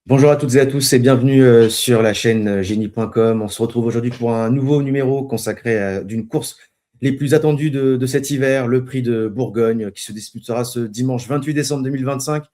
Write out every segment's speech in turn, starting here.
Bonjour à toutes et à tous et bienvenue sur la chaîne Génie.com. On se retrouve aujourd'hui pour un nouveau numéro consacré à d'une course les plus attendues de cet hiver, le Prix de Bourgogne, qui se disputera ce dimanche 28 décembre 2025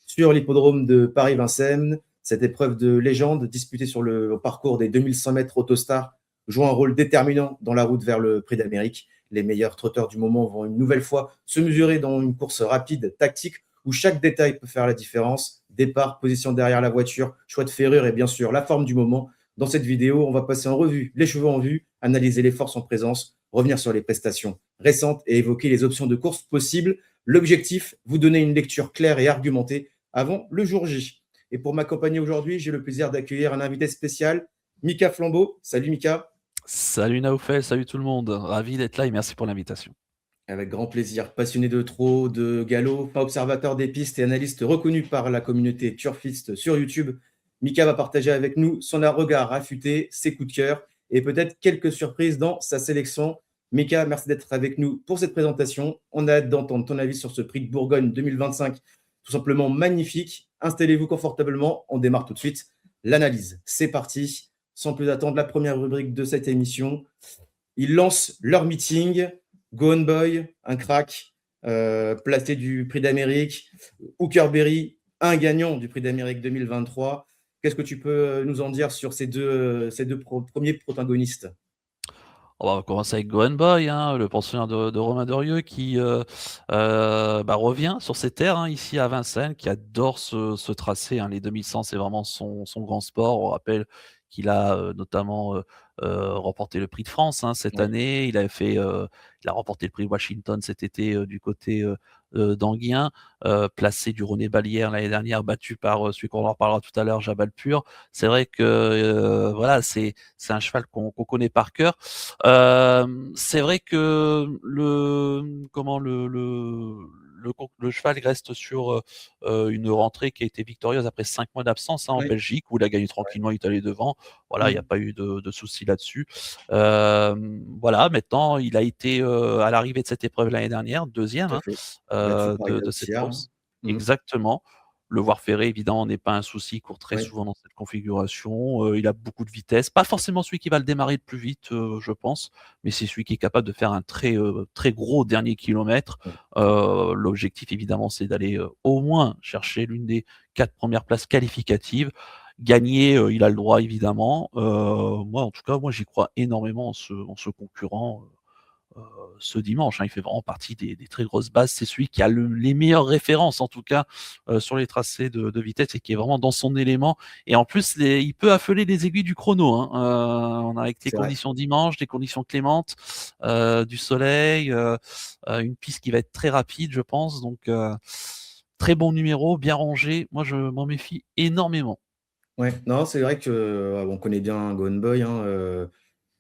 sur l'hippodrome de Paris-Vincennes. Cette épreuve de légende disputée sur le parcours des 2100 mètres Autostar joue un rôle déterminant dans la route vers le Prix d'Amérique. Les meilleurs trotteurs du moment vont une nouvelle fois se mesurer dans une course rapide, tactique, où chaque détail peut faire la différence. Départ, position derrière la voiture, choix de ferrure et bien sûr la forme du moment. Dans cette vidéo, on va passer en revue les chevaux en vue, analyser les forces en présence, revenir sur les prestations récentes et évoquer les options de course possibles. L'objectif, vous donner une lecture claire et argumentée avant le jour J. Et pour m'accompagner aujourd'hui, j'ai le plaisir d'accueillir un invité spécial, Mika Flambeau. Salut Mika. Salut Naoufel, salut tout le monde. Ravi d'être là et merci pour l'invitation. Avec grand plaisir. Passionné de trot, de galop, pas observateur des pistes et analyste reconnu par la communauté turfiste sur YouTube, Mika va partager avec nous son regard affûté, ses coups de cœur et peut-être quelques surprises dans sa sélection. Mika, merci d'être avec nous pour cette présentation. On a hâte d'entendre ton avis sur ce prix de Bourgogne 2025, tout simplement magnifique. Installez-vous confortablement, on démarre tout de suite l'analyse. C'est parti. Sans plus attendre, la première rubrique de cette émission. Ils lancent leur meeting. Go On Boy, un crack, placé du Prix d'Amérique. Hookerberry, un gagnant du Prix d'Amérique 2023. Qu'est-ce que tu peux nous en dire sur ces deux premiers protagonistes? On va commencer avec Gohan Boy, hein, le pensionnaire de Romain Dorieux qui revient sur ses terres, hein, ici à Vincennes, qui adore ce tracé, hein. Les 2100, c'est vraiment son grand sport. On rappelle qu'il a notamment remporté le Prix de France, hein, cette Ouais. année. Il a remporté le Prix de Washington cet été du côté d'Anguien, placé du René Ballière l'année dernière, battu par celui qu'on en reparlera tout à l'heure, Jabal Pur. C'est vrai que voilà, c'est un cheval qu'on connaît par cœur. C'est vrai que le cheval reste sur une rentrée qui a été victorieuse après 5 mois d'absence, hein, en Ouais. Belgique, où il a gagné Ouais. tranquillement, il est allé devant. Voilà, il n'y a Mm. pas eu de soucis là-dessus. Voilà, maintenant, il a été à l'arrivée de cette épreuve l'année dernière, deuxième, Tout à hein, fait. Battu par de Isao cette Thiers. course. Mm. Exactement. Le voir ferré, évidemment, n'est pas un souci. Il court très Ouais. souvent dans cette configuration. Il a beaucoup de vitesse. Pas forcément celui qui va le démarrer le plus vite, je pense, mais c'est celui qui est capable de faire un très gros dernier kilomètre. Ouais. L'objectif, évidemment, c'est d'aller au moins chercher l'une des 4 premières places qualificatives. Gagner, il a le droit, évidemment. Moi, en tout cas, moi, j'y crois énormément en ce concurrent. euh, Ce dimanche, hein. Il fait vraiment partie des très grosses bases. C'est celui qui a les meilleures références, en tout cas, sur les tracés de vitesse et qui est vraiment dans son élément. Et en plus, il peut affoler les aiguilles du chrono, hein. On a avec les C'est vrai. conditions dimanche, des conditions clémentes, du soleil, une piste qui va être très rapide, je pense. Donc, très bon numéro, bien rangé. Moi, je m'en méfie énormément. Ouais. Non, c'est vrai que on connaît bien Gone Boy, hein,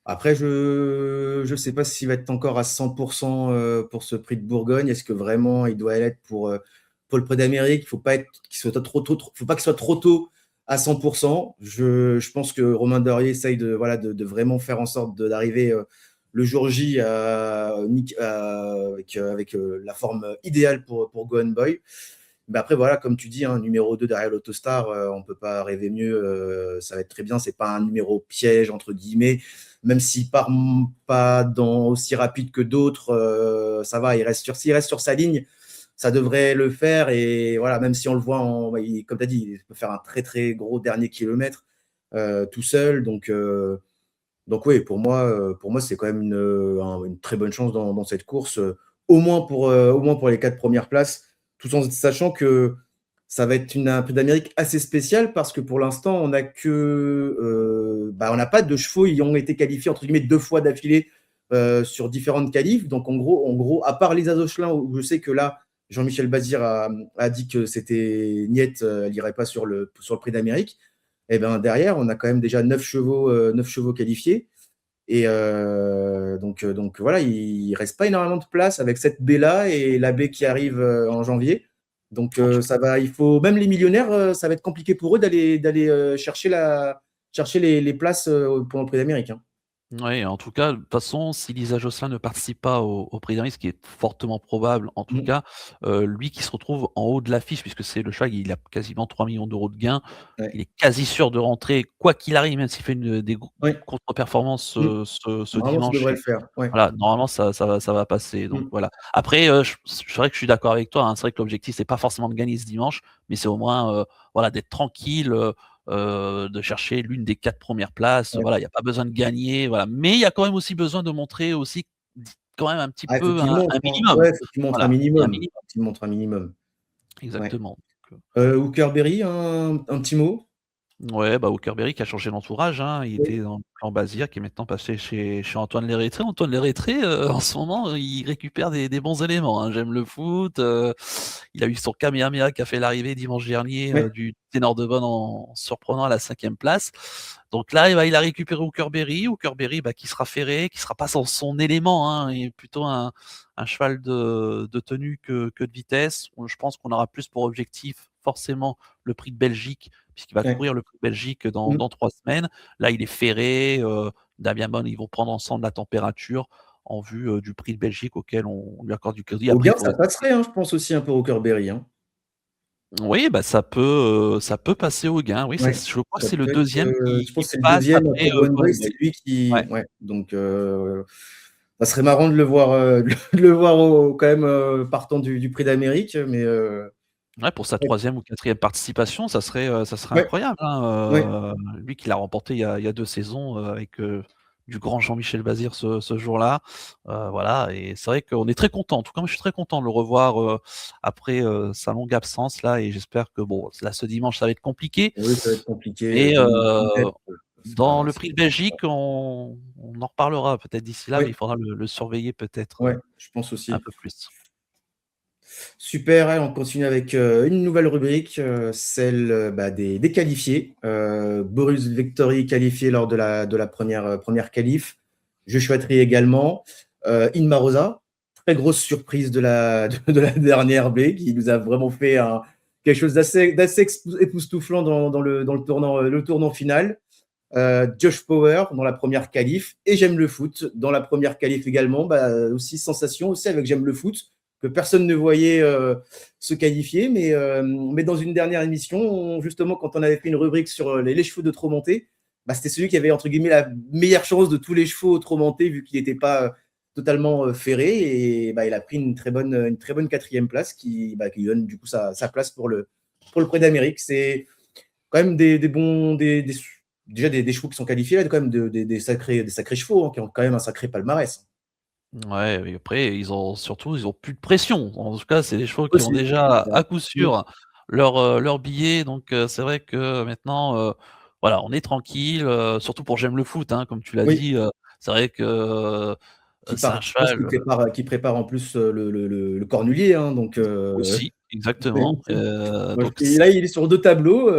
après, je sais pas s'il va être encore à 100% pour ce prix de Bourgogne. Est-ce que vraiment il doit l'être pour le prix d'Amérique? Il faut pas qu'il soit faut pas qu'il soit trop tôt à 100%. Je pense que Romain Dorier essaye voilà, de vraiment faire en sorte d'arriver le jour J avec la forme idéale pour Go On Boy. Mais après, voilà, comme tu dis, un numéro 2 derrière l'Autostar, on ne peut pas rêver mieux. Ça va être très bien. C'est pas un numéro piège, entre guillemets. Même s'il part pas aussi rapide que d'autres, ça va. S'il reste sur sa ligne, ça devrait le faire. Et voilà, même si on le voit, comme tu as dit, il peut faire un très, très gros dernier kilomètre tout seul. Donc oui, pour moi c'est quand même une très bonne chance dans cette course, au moins pour les 4 premières places, tout en sachant que ça va être un prix d'Amérique assez spécial parce que pour l'instant, on n'a pas de chevaux qui ont été qualifiés entre guillemets 2 fois d'affilée sur différentes qualifs. Donc en gros, à part les Azochelin, où je sais que là, Jean-Michel Bazir a dit que c'était Niet, elle n'irait pas sur le prix d'Amérique. Et ben derrière, on a quand même déjà 9 chevaux qualifiés. Et donc voilà, il ne reste pas énormément de place avec cette baie-là et la baie qui arrive en janvier. Donc il faut, même les millionnaires, ça va être compliqué pour eux d'aller chercher les places pour le Prix d'Amérique, hein. Ouais, en tout cas, de toute façon, si Lisa Jocelyn ne participe pas au Prix d'Amérique, ce qui est fortement probable en tout Mmh. cas, lui qui se retrouve en haut de l'affiche puisque c'est le cheval, il a quasiment 3 millions d'euros de gains. Ouais. Il est quasi sûr de rentrer quoi qu'il arrive, même s'il fait des Ouais. contre-performances, Mmh. ce Normalement, ça dimanche devrait et le faire. Ouais. voilà, normalement ça va passer donc Mmh. voilà. Après, je c'est vrai que je suis d'accord avec toi, hein, c'est vrai que l'objectif c'est pas forcément de gagner ce dimanche, mais c'est au moins, voilà d'être tranquille, de chercher l'une des 4 premières places, Ouais. voilà, il y a pas besoin de gagner, voilà. Mais il y a quand même aussi besoin de montrer aussi quand même un petit Ah, il faut peu qu'il un montre, hein. minimum. Ouais, il faut qu'il montre un Voilà, un minimum. minimum, Faut qu'il montre un minimum. Ouais. exactement. Donc, Hookerberry, un petit mot? ouais, bah, Hookerberry qui a changé d'entourage, hein. Il Oui. était dans le clan Bazir, qui est maintenant passé chez Antoine Lérétré. Antoine Lérétré, en ce moment, il récupère des bons éléments, hein. J'aime le foot, il a eu son Kamehameha qui a fait l'arrivée dimanche dernier, Ouais. du Ténor de Bonne en surprenant à la 5e place. Donc là, il a récupéré Hookerberry. Hookerberry, bah, qui sera ferré, qui sera pas dans son élément, hein, et plutôt un cheval de tenue que de vitesse. Je pense qu'on aura plus pour objectif forcément le Prix de Belgique puisqu'il va Ouais. courir le Prix de Belgique dans Mmh. 3 semaines. Là, il est ferré, Damien Bonne, ils vont prendre ensemble la température en vue, du Prix de Belgique auquel on lui accorde du crédit. Au Après, il gain, faudrait ça passerait, hein, je pense aussi un peu Hookerberry, hein. oui, bah, ça peut passer au gain. Oui, Ouais. je crois que Ça c'est le peut être, deuxième je qui pense que c'est le passe deuxième après, après One Boy, One c'est Boy. lui qui Ouais, ouais, donc ça serait marrant de le voir, de le voir au quand même, partant du Prix d'Amérique, mais ouais, pour sa ouais, 3e ou 4e participation, ça serait ouais, incroyable, ouais. hein, lui qui l'a remporté il y a 2 saisons, avec, du grand Jean-Michel Bazir ce jour-là. Voilà et c'est vrai qu'on est très content. En tout cas, moi, je suis très content de le revoir, après, sa longue absence là et j'espère que bon, là, ce dimanche, ça va être compliqué, Oui, ça va être compliqué, mais, Villeneuve, c'est dans pas le c'est Prix de Belgique, on en reparlera peut-être d'ici là, mais oui, il faudra le surveiller peut-être, ouais, je pense un aussi. peu plus. Super, allez, on continue avec, une nouvelle rubrique, celle, bah, des qualifiés. Boris Victory qualifié lors de la première qualif. Joshua Tree également. Inma Rosa, très grosse surprise de la dernière baie, qui nous a vraiment fait quelque chose d'assez époustouflant dans le tournant final. Josh Power dans la première qualif et J'aime le foot dans la première qualif également. Bah, aussi sensation aussi avec J'aime le foot que personne ne voyait se qualifier, mais dans une dernière émission, justement quand on avait fait une rubrique sur les chevaux de trop montés, bah, c'était celui qui avait entre guillemets la meilleure chance de tous les chevaux trop montés vu qu'il n'était pas totalement ferré et bah, il a pris une très bonne 4e place qui lui donne du coup sa place pour le Prix d'Amérique. C'est quand même des bons, déjà des chevaux qui sont qualifiés, là, quand même des sacrés chevaux, hein, qui ont quand même un sacré palmarès. Ouais et après ils ont plus de pression. En tout cas, c'est des chevaux qui ont Aussi. déjà Ouais. à coup Mmh. sûr leur billet donc c'est vrai que maintenant, voilà, on est tranquille, surtout pour J'aime le foot, hein, comme tu l'as Oui, dit, c'est vrai que, qui c'est un part, je pense cheval, qu'il prépare en plus le cornulier, hein, donc aussi, exactement, donc donc et là, il est sur 2 tableaux,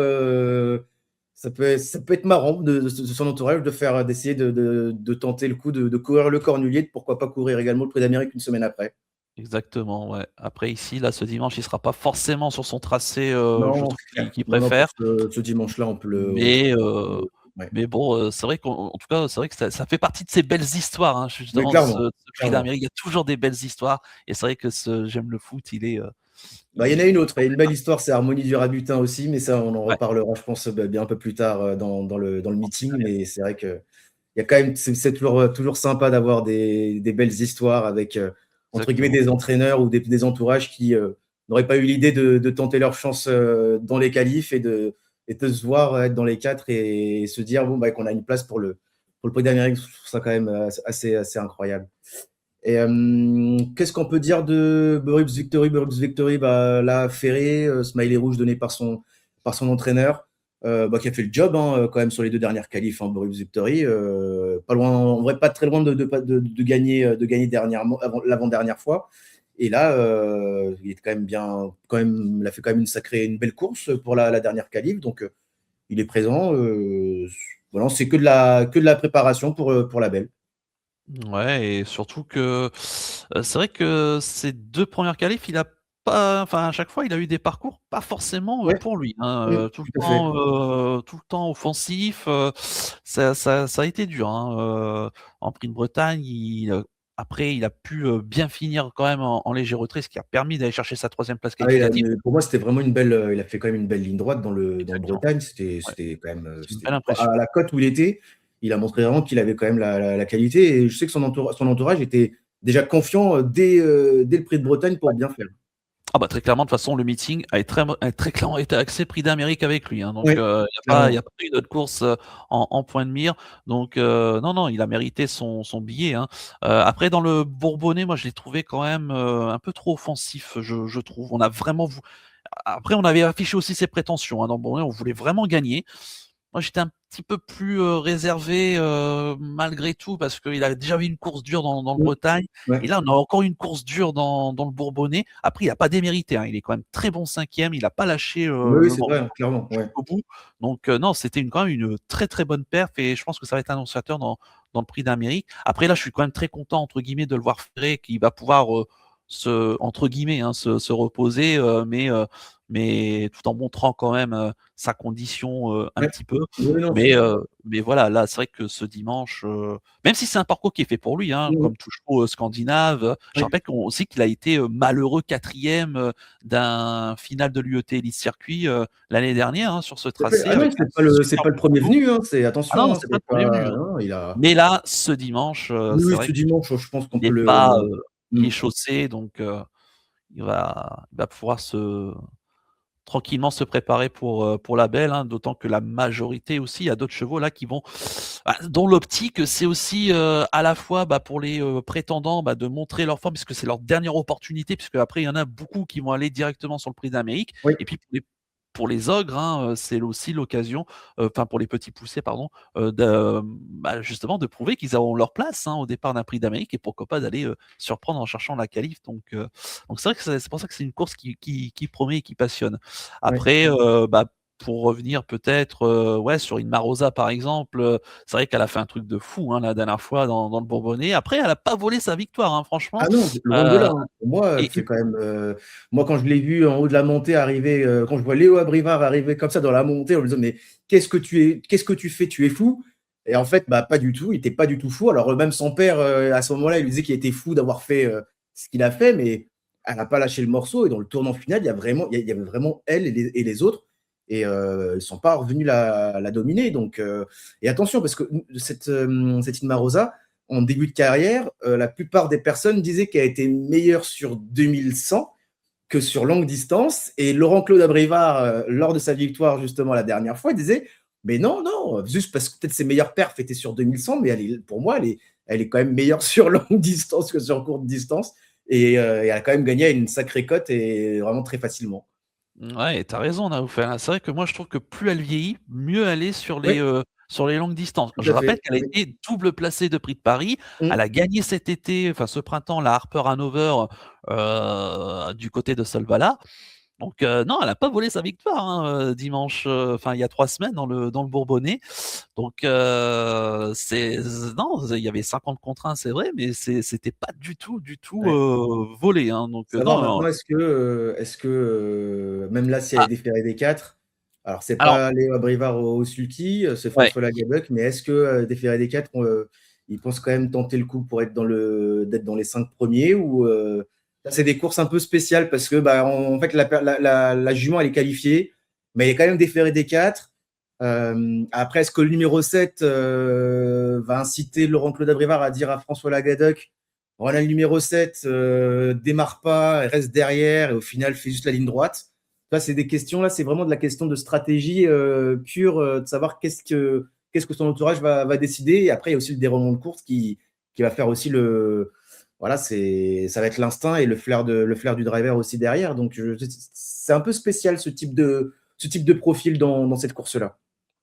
ça peut être marrant de son entourage d'essayer de tenter le coup de courir le cornulier, de pourquoi pas courir également le Prix d'Amérique une semaine après. exactement, ouais. Après ici, là, ce dimanche, il sera pas forcément sur son tracé, je Non, trouve c'est clair. qu'il Non, non, pour préfère. ce dimanche-là, Mais ouais. bon, c'est vrai qu'en tout cas, c'est vrai que ça fait partie de ces belles histoires, hein, Mais justement de ce clairement, de ce prix clairement. d'Amérique. Il y a toujours des belles histoires et c'est vrai que ce J'aime le foot, Bah, il y en a une il autre, il y a une belle histoire, c'est Harmonie du Rabutin aussi, mais ça, on en ouais, reparlera, je pense, bah, bien un peu plus tard, dans le meeting. Mais c'est vrai que il y a quand même, c'est toujours sympa d'avoir des belles histoires avec, entre guillemets, exactement, des entraîneurs ou des entourages qui n'auraient pas eu l'idée de tenter leur chance dans les qualifs et de se voir être dans les quatre et se dire bon, bah, qu'on a une place pour le Prix d'Amérique. Je trouve ça quand même assez incroyable. Et qu'est-ce qu'on peut dire de Boris Victory? Boris Victory, bah, là, ferré, smiley rouge donné par son entraîneur, bah, qui a fait le job, hein, quand même sur les 2 dernières qualifs, hein, Boris Victory. Pas loin, en vrai, pas très loin de gagner dernièrement, l'avant-dernière fois. Et là, il est quand même bien, quand même, il a fait quand même une belle course pour la dernière qualif. Donc, il est présent. Voilà, c'est que de la préparation pour la belle. ouais et surtout que, c'est vrai que ces 2 premières qualifs, il a pas enfin, à chaque fois, il a eu des parcours pas forcément, Ouais, pour lui, hein, tout à fait. tout le temps offensif, ça a été dur, hein, en Prix de Bretagne, après il a pu, bien finir quand même en léger retrait, ce qui a permis d'aller chercher sa 3e place Ah, qualificative. mais pour moi, c'était vraiment une belle, il a fait quand même une belle ligne droite dans le Exactement, Bretagne. ouais, C'était quand même, c'est une c'était belle impression. à la cote où il était, il a montré vraiment qu'il avait quand même la qualité et je sais que son entourage était déjà confiant, dès le Prix de Bretagne pour Ouais. bien faire. Ah bah, très clairement, de toute façon, le meeting a très clairement été axé Prix d'Amérique avec lui, hein, donc Ouais, il y a clairement. pas eu d'autres courses, en point de mire, donc non, non, il a mérité son billet, hein. Après dans le Bourbonnais, moi je l'ai trouvé quand même, un peu trop offensif, je trouve. On a vraiment vou Après on avait affiché aussi ses prétentions, hein, dans le Bourbonnais, on voulait vraiment gagner. Moi, j'étais un petit peu plus, réservé, malgré tout parce qu'il a déjà eu une course dure dans le Mmh, Bretagne et ouais. là, on a encore une course dure dans le Bourbonnais. Après, il a pas démérité, hein, il est quand même très bon 5e, il a pas lâché, Oui, oui, le c'est vrai, morceau hein, clairement, ouais. jusqu'au bout. Donc non, c'était quand même une très, très bonne perf et je pense que ça va être annonciateur dans le Prix d'Amérique. Après là, je suis quand même très content entre guillemets de le voir ferrer, qui va pouvoir, se entre guillemets, hein, se reposer, mais tout en montrant quand même, sa condition, un Ouais. petit peu. Oui, non, c'est Mais voilà, là, c'est vrai que ce dimanche, même si c'est un parcours qui est fait pour lui, hein, mmh mh. comme tout chevaux, scandinave, je Ouais. rappelle qu'on aussi qu'il a été, malheureux 4e, d'un final de l'UET Elite Circuit, l'année dernière, hein, sur ce Tout à fait. tracé Ah non, avec un c'est super pas le beau 1er chrono. venu, hein, Ah non, attention, non, hein, c'est pas c'est le 1er pas venu, hein. non, il a Mais là, ce dimanche, oui, c'est oui, vrai ce qu'il dimanche, je pense qu'on peut est le pas, il mmh. est chaussé donc il va pouvoir tranquillement se préparer pour la belle, hein, d'autant que la majorité aussi, il y a d'autres chevaux là qui vont dont l'optique, c'est aussi, à la fois, bah, pour les, prétendants, bah, de montrer leur forme puisque c'est leur dernière opportunité, puisque après il y en a beaucoup qui vont aller directement sur le Prix d'Amérique Oui, et puis pour les ogres, hein, c'est aussi l'occasion, enfin pour les petits poussés pardon, bah, justement de prouver qu'ils auront leur place, hein, au départ d'un Prix d'Amérique et pourquoi pas d'aller, surprendre en cherchant la qualif donc c'est vrai que c'est pour ça que c'est une course qui promet et qui passionne. ouais. Après, bah, pour revenir peut-être, ouais, sur une Marosa par exemple, c'est vrai qu'elle a fait un truc de fou, hein, la dernière fois dans le Bourbonnais. Après, elle a pas volé sa victoire, hein, franchement, Ah non, loin de heu là, hein. Pour moi, elle fait et quand même, moi quand je l'ai vue en haut de la montée arriver, quand je vois Léo Abrivard arriver comme ça dans la montée, en me disant: «Mais qu'est-ce que tu fais? Tu es fou?» et en fait, bah, pas du tout, il était pas du tout fou. Alors, même son père, à ce moment-là, il lui disait qu'il était fou d'avoir fait, ce qu'il a fait, mais elle a pas lâché le morceau et dans le tournant final, il y avait vraiment elle et les autres et ils sont pas revenus la dominer donc et attention parce que cette Inma Rosa, en début de carrière, la plupart des personnes disaient qu'elle était meilleure sur 2100 que sur longue distance. Et Laurent-Claude Abrivard, lors de sa victoire justement la dernière fois, il disait: «Mais non, non, juste parce que peut-être ses meilleures perfs étaient sur 2100, mais pour moi, elle est quand même meilleure sur longue distance que sur courte distance.» Et elle a quand même gagné à une sacrée cote et vraiment très facilement. Ouais et tu raison, Naoufel, hein. C'est vrai que moi je trouve que plus elle vieillit, mieux elle est Oui, sur les longues distances. tout Je à rappelle fait. qu'elle a Oui. été double placée de Prix de Paris. Mmh. Elle a gagné cet été, enfin ce printemps, la Harper Hanover, du côté de Solvala. Donc non, elle a pas volé sa victoire, hein, dimanche, enfin il y a 3 semaines dans le Bourbonnais. Donc c'est non, il y avait 50 contre 1, c'est vrai, mais c'était pas du tout, Ouais. volé, hein, donc Savoir non, maintenant, est-ce que, même là, si elle est ah, déférée des 4, alors c'est alors pas Léo Abrivard au sulky, c'est ouais. François Lagadoc, mais est-ce que, déféré des 4, il pense quand même tenter le coup pour être d'être dans les 5 premiers ou, là, c'est des courses un peu spéciales parce que, bah, en fait, la jument, elle est qualifiée, mais elle est quand même déférée des 4. Après, est-ce que le numéro 7 va inciter Laurent-Claude Abrivard à dire à François Lagadoc: voilà, le numéro 7 démarre pas, reste derrière et au final fait juste la ligne droite. Là, c'est des questions, là, c'est vraiment de la question de stratégie pure, de savoir qu'est-ce que son entourage va décider. Et après, il y a aussi le déroulement de course qui va faire aussi voilà, ça va être l'instinct et le flair du driver aussi derrière. Donc, c'est un peu spécial ce type de profil dans cette course-là.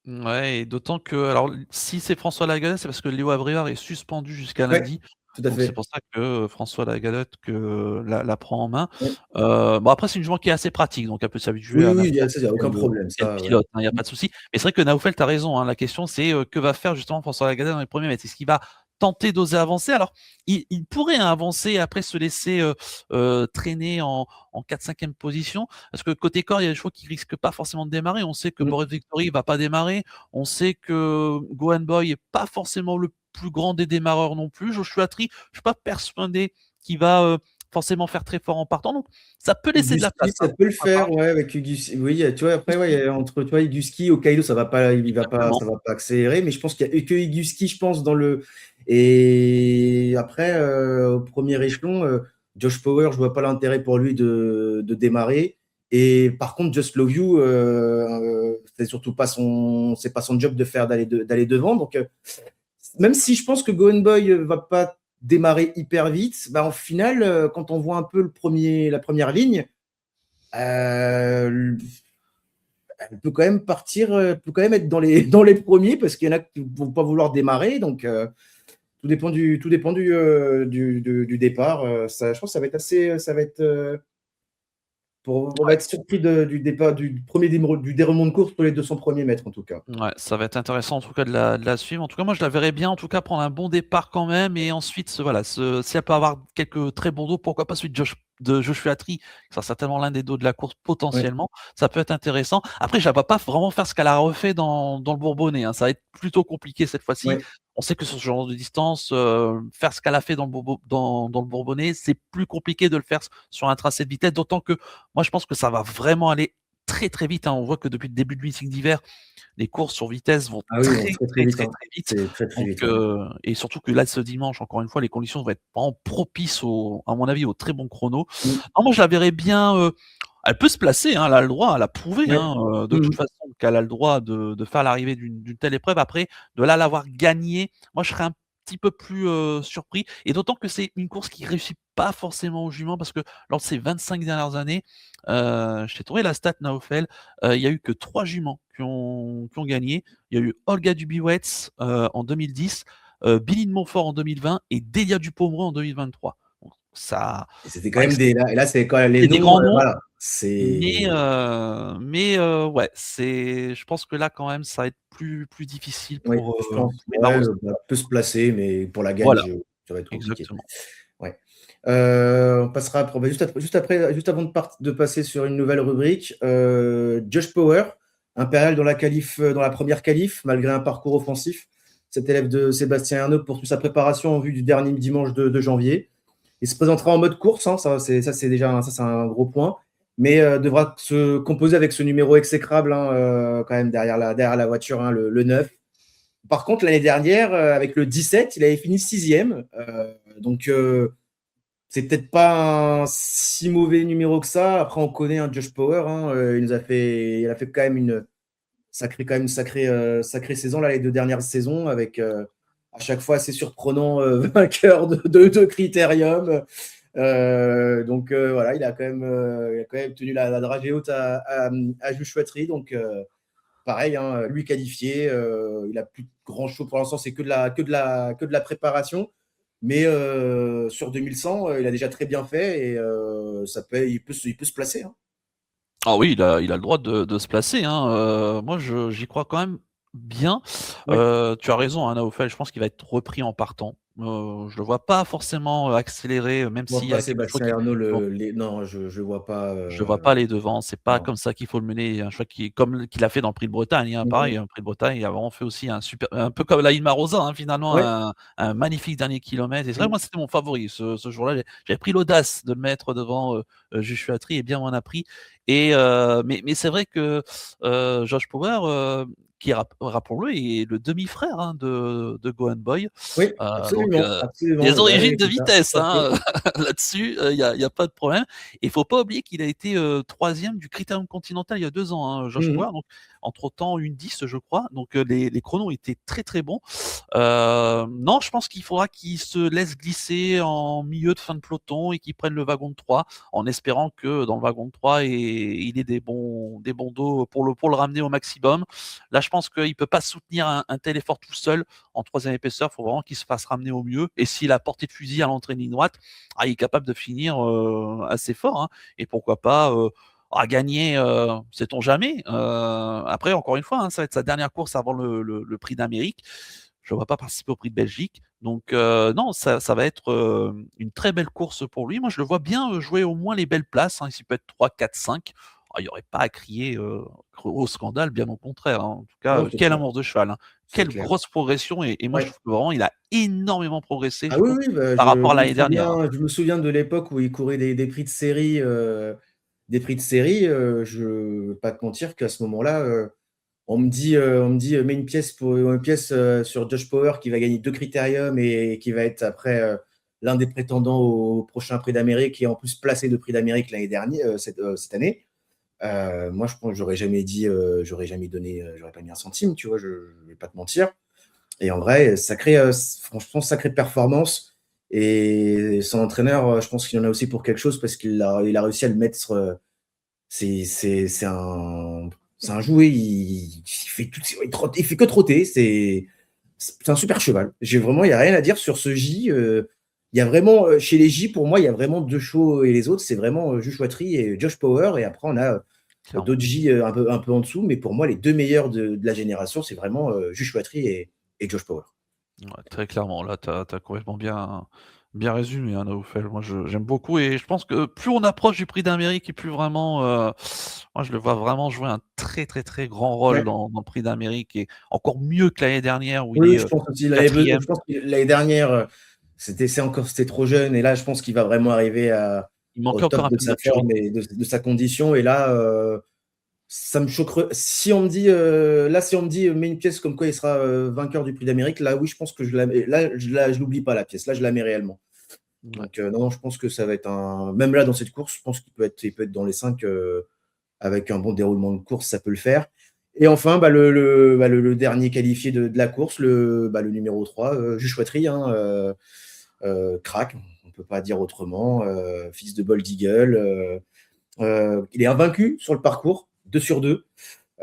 Ouais et d'autant que alors si c'est François Lagallette, c'est parce que Léo Abrivard est suspendu jusqu'à Ouais, lundi, tout à donc c'est fait. pour ça que François Lagallette la prend en main. Ouais. Bon après c'est une jument qui est assez pratique, donc elle peut s'habituer Oui, à oui, il y a n'importe ça, il y a aucun problème, quel ça, ouais. pilote, hein, il y a pas de souci. Mais c'est vrai que Naoufel, tu as raison, hein, la question c'est, que va faire justement François Lagallette dans les premiers mètres? Est-ce qu'il va tenter d'oser avancer. Alors, il pourrait avancer et après se laisser traîner en 4-5e position. Parce que côté corps, il y a des chevaux qui risquent pas forcément de démarrer. On sait que Mm. Boris Victory va pas démarrer. On sait que Gohan Boy est pas forcément le plus grand des démarreurs non plus. Joshua Tree, je suis pas persuadé qu'il va forcément faire très fort en partant. Donc, ça peut laisser de la place. Uguski, ça peut le faire, ouais, avec Uguski. Oui, tu vois, après, ouais, entre toi, Uguski, Hokkaido, ça va pas, Exactement. ça va pas accélérer, mais je pense qu'il y a que Uguski, je pense, dans le. Et après, au premier échelon, Josh Power, je vois pas l'intérêt pour lui de démarrer. Et par contre, Just Love You, c'est surtout pas c'est pas son job de faire d'aller devant. Donc, même si je pense que Gohan Boy va pas démarrer hyper vite, bah, en final, quand on voit un peu la première ligne, elle peut quand même partir, peut quand même être dans les premiers parce qu'il y en a qui ne vont pas vouloir démarrer. Donc, tout dépend du départ. Je pense que ça va être assez. On va être surpris du départ, du du déroulement de course pour les 200 premiers mètres, en tout cas. Ouais, ça va être intéressant en tout cas de la suivre. En tout cas, moi je la verrais bien en tout cas prendre un bon départ quand même et ensuite voilà, si elle peut avoir quelques très bons dos, pourquoi pas celui de Joshua Tree, qui sera certainement l'un des dos de la course Ouais, potentiellement. Ça peut être intéressant. Après, je la vois pas vraiment faire ce qu'elle a refait dans le Bourbonnais, hein. Ça va être plutôt compliqué cette fois-ci. ouais, On sait que sur ce genre de distance, faire ce qu'elle a fait dans le Bourbonnais, c'est plus compliqué de le faire sur un tracé de vitesse, d'autant que moi je pense que ça va vraiment aller très très vite, hein. On voit que depuis le début de meeting d'hiver, les courses sur vitesse vont ah oui, très, bon, très très très, vite, très, hein. très vite. C'est très très Donc, vite, ouais. et surtout que là, ce dimanche, encore une fois, les conditions vont être vraiment propices, à mon avis, au très bon chrono. Mm. Non, moi, je la verrais bien. Elle peut se placer, hein, elle a le droit, elle a prouvé, Ouais. hein, de toute Mm. façon qu'elle a le droit de faire l'arrivée d'une telle épreuve. Après, de là l'avoir gagnée, moi, je serais un petit peu plus surpris. Et d'autant que c'est une course qui réussit pas forcément aux juments parce que lors de ces 25 dernières années, j'ai trouvé la stat Naofel, il y a eu que 3 juments qui ont gagné. Il y a eu Olga Dubiwetz en 2010, Billy de Montfort en 2020 et Delia Dupauvreux en 2023. Donc ça, Et c'était quand ouais, même là, c'est quand même les c'est des noms, grands noms, voilà. C'est. mais ouais, je pense que là quand même, ça va être plus difficile Oui, je pense. pour les Ouais, Marozzi. bah, peut se placer, mais pour la gagne, Voilà, ça va être compliqué. exactement. Ouais. On passera après, bah, juste avant de passer sur une nouvelle rubrique. Josh Power, Impérial dans la première qualif, malgré un parcours offensif. Cet élève de Sébastien Arnaud poursuit sa préparation en vue du dernier dimanche de janvier. Il se présentera en mode course, hein, c'est déjà c'est un gros point, mais devra se composer avec ce numéro exécrable, hein, quand même derrière la voiture, hein, le 9. Par contre, l'année dernière, avec le 17, il avait fini 6e. Donc, c'est peut-être pas un si mauvais numéro que ça. Après, on connaît un Josh Power, hein, il a fait quand même une sacrée saison là, les 2 dernières saisons, avec à chaque fois assez surprenant vainqueur de Critérium. Donc voilà, il a quand même tenu la dragée haute à Joshua Tree. Donc pareil, hein, lui qualifié, il a plus grand chose pour l'instant, c'est que de la préparation. Mais sur 2100, il a déjà très bien fait et il peut se placer, hein. Ah oui, il a le droit de se placer, hein, moi j'y crois quand même bien. Ouais. Tu as raison, hein, Naofel, je pense qu'il va être repris en partant. Je le vois pas forcément accélérer, même Moi, s'il y pas a quelques chevaux Sébastien Ernaud, qui vont. non, je vois pas. Je vois pas aller devant, c'est pas Non. comme ça qu'il faut le mener. Un choix qui comme qu'il a fait dans le Prix de Bretagne, hein, pareil, Mhm. un Prix de Bretagne, il a vraiment fait aussi un peu comme la Ilma Rosa, hein, finalement, Ouais. un magnifique dernier kilomètre. Et c'est vrai, Mhm. moi, c'était mon favori ce jour-là. J'avais pris l'audace de le mettre devant Joshua Tree et bien m'en a pris. Et mais c'est vrai que Josh Power, qui rappelons-le, est le demi-frère hein, de Gohan Boy. Oui, Donc absolument, absolument. des Bah origines oui, de c'est ça, vitesse tout à fait. hein, là-dessus, y a pas de problème. Et il faut pas oublier qu'il a été 3e du Critérium Continental il y a 2 ans, hein, Josh Mhm. Power. Donc, entre-temps, une 10, je crois. Donc, les chronos étaient très très bons. Non, je pense qu'il faudra qu'il se laisse glisser en milieu de fin de peloton et qu'il prenne le wagon de 3 en espérant que dans le wagon de 3, il ait des bons dos pour le ramener au maximum. Là, je pense qu'il peut pas soutenir un tel effort tout seul en 3e épaisseur. Il faut vraiment qu'il se fasse ramener au mieux. Et s'il a porté de fusil à l'entrée de ligne droite, il est capable de finir assez fort, hein. Et pourquoi pas à gagner, sait-on jamais. Après, encore une fois, hein, ça va être sa dernière course avant le Prix d'Amérique. je le vois pas participer au Prix de Belgique. Donc non, ça va être une très belle course pour lui. Moi, je le vois bien jouer au moins les belles places, hein. S'il peut être 3, 4, 5, il n'y aurait pas à crier au scandale, bien au contraire, hein. En tout cas, Non, c'est quel clair, amour de cheval, hein. c'est Quelle clair. grosse progression et moi, je Ouais. trouve que vraiment, il a énormément progressé, Ah je oui, trouve, oui, bah, par rapport à l'année je me dernière, hein. souviens je me souviens de l'époque où il courait des prix de série, je vais pas te mentir qu'à ce moment-là, «Mets une pièce, sur Josh Power qui va gagner 2 critériums et qui va être après, l'un des prétendants au prochain Prix d'Amérique et en plus placé de Prix d'Amérique l'année dernière, cette année». Moi, je pense que j'aurais jamais donné, j'aurais pas mis un centime, tu vois? Je vais pas te mentir. Et en vrai, franchement, sacrée performance. Et son entraîneur, je pense qu'il en a aussi pour quelque chose parce il a réussi à le mettre. C'est un jouet. Il fait il fait que trotter. C'est un super cheval. Il n'y a rien à dire sur ce J. Il y a vraiment, chez les J, pour moi, il y a vraiment deux chevaux et les autres, c'est vraiment Joshua Tree et Josh Power. Et après, on a Clairement. d'autres J un peu en dessous. Mais pour moi, les deux meilleurs de la génération, c'est vraiment Joshua Tree et Josh Power. Ouais, très clairement, là, tu as complètement bien résumé, hein, Naoufel. Moi, j'aime beaucoup et je pense que plus on approche du Prix d'Amérique et plus vraiment, moi, je le vois vraiment jouer un très, très, très grand rôle Ouais. dans le Prix d'Amérique et encore mieux que l'année dernière où il Oui, oui, est, je pense aussi. Je 4e. pense que l'année dernière, c'était trop jeune. Et là, je pense qu'il va vraiment arriver Il au manquait encore top un de peu de sa forme maturité. et de sa condition. Et là, ça me choquerait. Si on me dit, mets une pièce comme quoi il sera vainqueur du Prix d'Amérique, là, oui, je pense que je l'oublie pas, la pièce. Là, je la mets réellement. Ouais, Donc, non, non, je pense que ça va être même là, dans cette course, je pense il peut être dans les 5 avec un bon déroulement de course, ça peut le faire. Et enfin, le dernier qualifié de la course, le numéro 3, Joshua Tree, hein, crack, on ne peut pas dire autrement, fils de Bold Eagle. Il est invaincu sur le parcours, 2 sur 2.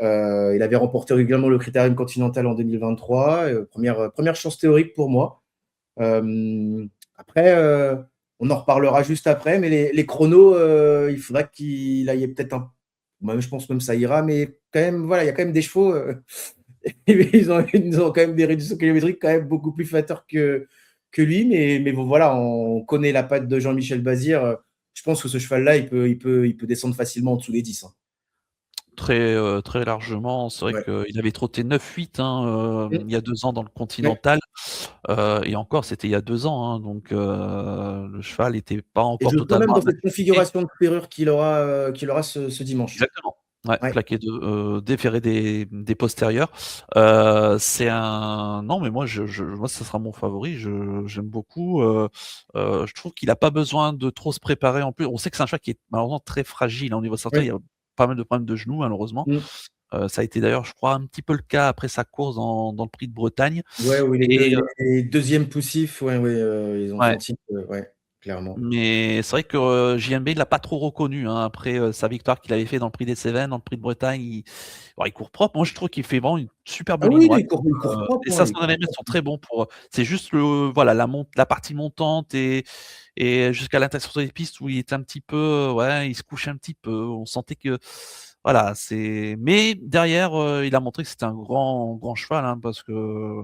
Il avait remporté également le Critérium Continental en 2023. Première chance théorique pour moi. Après, on en reparlera juste après, mais les chronos, il faudra qu'il aille peut-être un. Moi, je pense même ça ira, mais quand même, voilà, il y a quand même des chevaux. Ils ont quand même des réductions kilométriques quand même beaucoup plus flatteurs que lui. Mais bon, voilà, on connaît la patte de Jean-Michel Bazir. Je pense que ce cheval-là, il peut descendre facilement en dessous des 10, hein. très largement. C'est vrai Ouais. qu'il avait trotté 9-8, hein, Mm. il y a 2 ans dans le Ouais. Continental, et encore, c'était il y a 2 ans, hein, donc le cheval était pas Et encore je crois même totalement à dans cette maturité. configuration de ferrure qu'il aura ce dimanche. Exactement. Ouais, Ouais. plaqué de déféré des postérieurs. C'est un non, mais moi, ça sera mon favori. J'aime beaucoup, je trouve qu'il a pas besoin de trop se préparer en plus. On sait que c'est un chat qui est malheureusement très fragile, hein, au niveau santé. Il Ouais. y a pas mal de problèmes de genoux, malheureusement. Mm. Ça a été d'ailleurs, je crois, un petit peu le cas après sa course dans le Prix de Bretagne Ouais, où et il est deuxième poussif. Ouais, ouais, ils ont ouais. senti que, ouais, clairement. Mais c'est vrai que, JMB, il l'a pas trop reconnu, hein, après, sa victoire qu'il avait fait dans le Prix des Cévennes, dans le Prix de Bretagne, il court propre. Moi, je trouve qu'il fait vraiment une superbe Ah ligne oui, droite. il court propre, Les hein, 500 mètres sont très bons pour, c'est juste voilà, la partie montante et jusqu'à l'intersection des pistes où il était un petit peu, ouais, il se couchait un petit peu. On sentait que voilà, mais derrière, il a montré que c'était un grand cheval, hein, parce que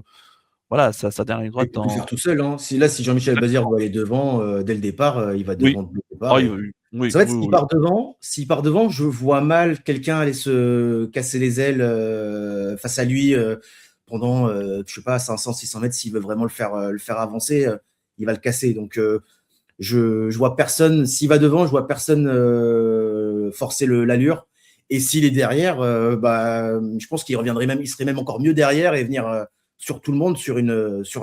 voilà, sa dernière ligne il droite peut tout faire dans tout seul, hein. Si Jean-Michel Bazir doit aller devant, dès le départ, il va oui. devant dès le départ. Ah Et oui, oui, c'est vrai que oui, oui. s'il part devant, je vois mal quelqu'un aller se casser les ailes face à lui pendant, je sais pas, 500, 600 mètres. S'il veut vraiment le faire avancer, il va le casser. Donc, je vois personne. S'il va devant, je vois personne forcer l'allure. Et s'il est derrière, je pense il serait même encore mieux derrière et venir sur tout le monde sur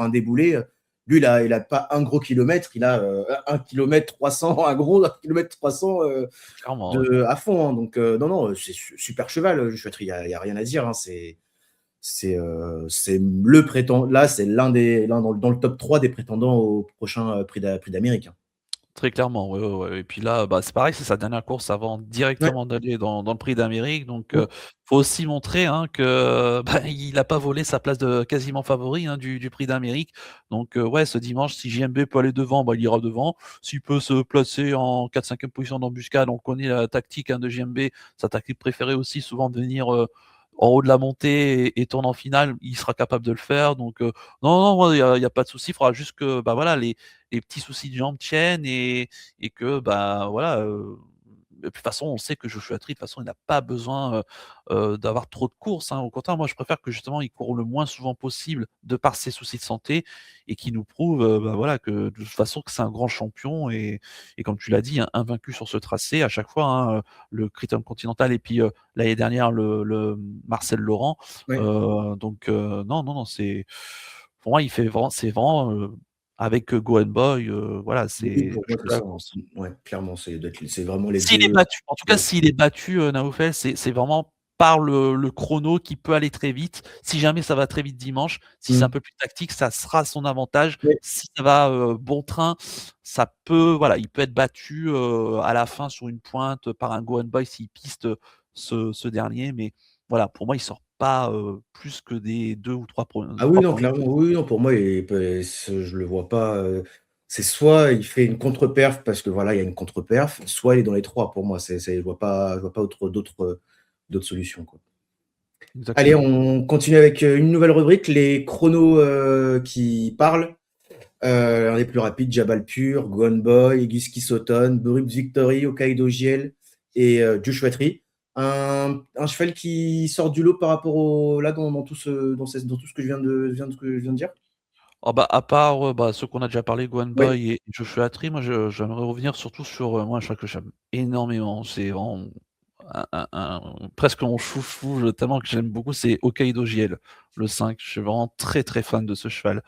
un déboulé. Lui, il a pas un gros kilomètre, il a 1 km 300, un gros 1 km 300 Clairement, ouais. à fond, hein. Donc, non, non, c'est super cheval, Chouetterie, il y a rien à dire, hein. C'est le prétendant. Là, c'est l'un dans le top 3 des prétendants au prochain Prix d'Amérique, hein. Très clairement, ouais, ouais, ouais et puis là, bah, c'est pareil, c'est sa dernière course avant Ouais. directement d'aller dans le Prix d'Amérique donc Mm. faut aussi montrer, hein, que, bah, il a pas volé sa place de quasiment favori, hein, du Prix d'Amérique donc ouais, ce dimanche, si JMB peut aller devant, bah, il ira devant. S'il peut se placer en 4-5e position d'embuscade, on connaît la tactique, hein, de JMB, sa tactique préférée aussi souvent de venir, en haut de la montée et tourne en finale, il sera capable de le faire. Donc, non, non, il y a pas de souci. Il faudra juste que, bah voilà, les petits soucis de jambes tiennent et que, bah voilà, de toute façon, on sait que Joshua Tree, de toute façon, il n'a pas besoin d'avoir trop de courses, hein. Au contraire, moi, je préfère que justement, il court le moins souvent possible de par ses soucis de santé et qu'il nous prouve, bah voilà, que de toute façon, que c'est un grand champion et comme tu l'as dit, hein, invaincu sur ce tracé à chaque fois, hein, le Critérium Continental et puis l'année dernière le Marcel Laurent. Ouais. Donc non, non, non, c'est pour moi, il fait vraiment, c'est vraiment avec Go Boy, voilà, Oui, c'est pour le moi, cheval c'est de la ça, course. hein. Ouais, clairement, c'est vraiment les S'il est 2. battu, en tout cas, Ouais. s'il est battu, Naoufel, c'est vraiment par le chrono qui peut aller très vite. Si jamais ça va très vite dimanche, si c'est un Mmh. peu plus tactique, ça sera son avantage. Ouais. Si ça va, bon train, ça peut, voilà, il peut être battu, à la fin sur une pointe par un Go and Boy s'il piste, ce dernier. Mais voilà, pour moi, il sort pas, plus que des 2 ou 3 Ah oui, 3 non, premiers. clairement, oui, non, pour moi, il peut je le vois pas, c'est soit il fait une contre-perf parce que voilà, il y a une contre-perf, soit il est dans les 3 pour moi. Je vois pas d'autres solutions, quoi. Allez, Exactement. on continue avec, une nouvelle rubrique, les chronos, qui parlent. Un des plus rapides, Jabal Pur, Gone Boy, Guski Sauton, Brooks Victory, Hokkaido Giel et Joshua Tree. Un cheval qui sort du lot par rapport au là dans tout ce que je viens de dire. Ah bah, à part, bah, ceux qu'on a déjà parlé, Gwen Ouais. Boy et Joshua Tree, moi j'aimerais revenir surtout sur, moi un cheval que j'aime énormément, c'est vraiment presque mon chouchou, tellement que j'aime beaucoup, c'est Hokkaido JL, le 5. Je suis vraiment très, très fan de ce cheval.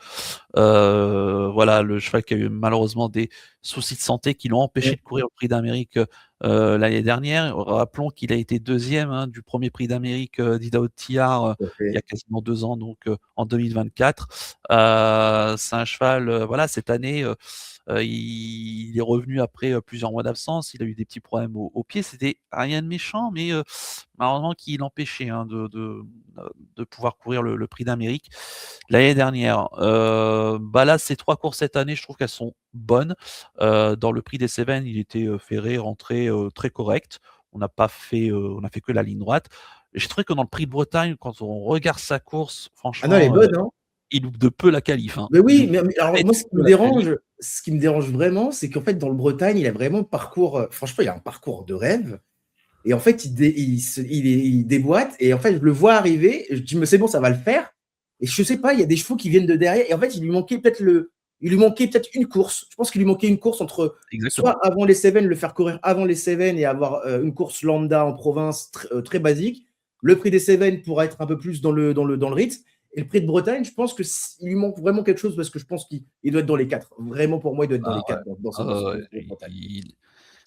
Voilà, le cheval qui a eu malheureusement des soucis de santé qui l'ont empêché Ouais, de courir au Prix d'Amérique l'année dernière. Rappelons qu'il a été deuxième, hein, du premier Prix d'Amérique d'Idaho Tiar tout à il y a fait. quasiment 2 ans, donc en 2024. C'est un cheval, voilà, cette année, il est revenu après plusieurs mois d'absence. Il a eu des petits problèmes au pied. C'était rien de méchant, mais malheureusement qui l'empêchait, hein, de pouvoir courir le Prix d'Amérique l'année dernière. Bah là, ces 3 courses cette année, je trouve qu'elles sont bonnes. Dans le Prix des Cévennes, il était ferré, rentré très correct. On a fait que la ligne droite. J'ai trouvé que dans le Prix de Bretagne, quand on regarde sa course, Ah non, elle est franchement, bonne, hein. il loupe de peu la qualif, hein. Mais Il oui, loupe mais alors moi, très peu la qualif. ce qui me dérange vraiment, c'est qu'en fait, dans le Bretagne, il a vraiment un parcours, franchement, il a un parcours de rêve. Et en fait, il déboîte. Et en fait, je le vois arriver. Et je dis, mais c'est bon, ça va le faire. Et je sais pas, il y a des chevaux qui viennent de derrière. Et en fait, il lui manquait peut-être une course. Je pense qu'il lui manquait une course entre Exactement. soit avant les Cévennes, le faire courir avant les Cévennes et avoir une course lambda en province très basique. Le prix des Cévennes pour être un peu plus dans le rythme. Et le prix de Bretagne, je pense qu'il lui manque vraiment quelque chose parce que je pense qu'il doit être dans les 4. Vraiment, pour moi, il doit être dans Ah les ouais. 4 dans ce Ah prix ouais, de Bretagne.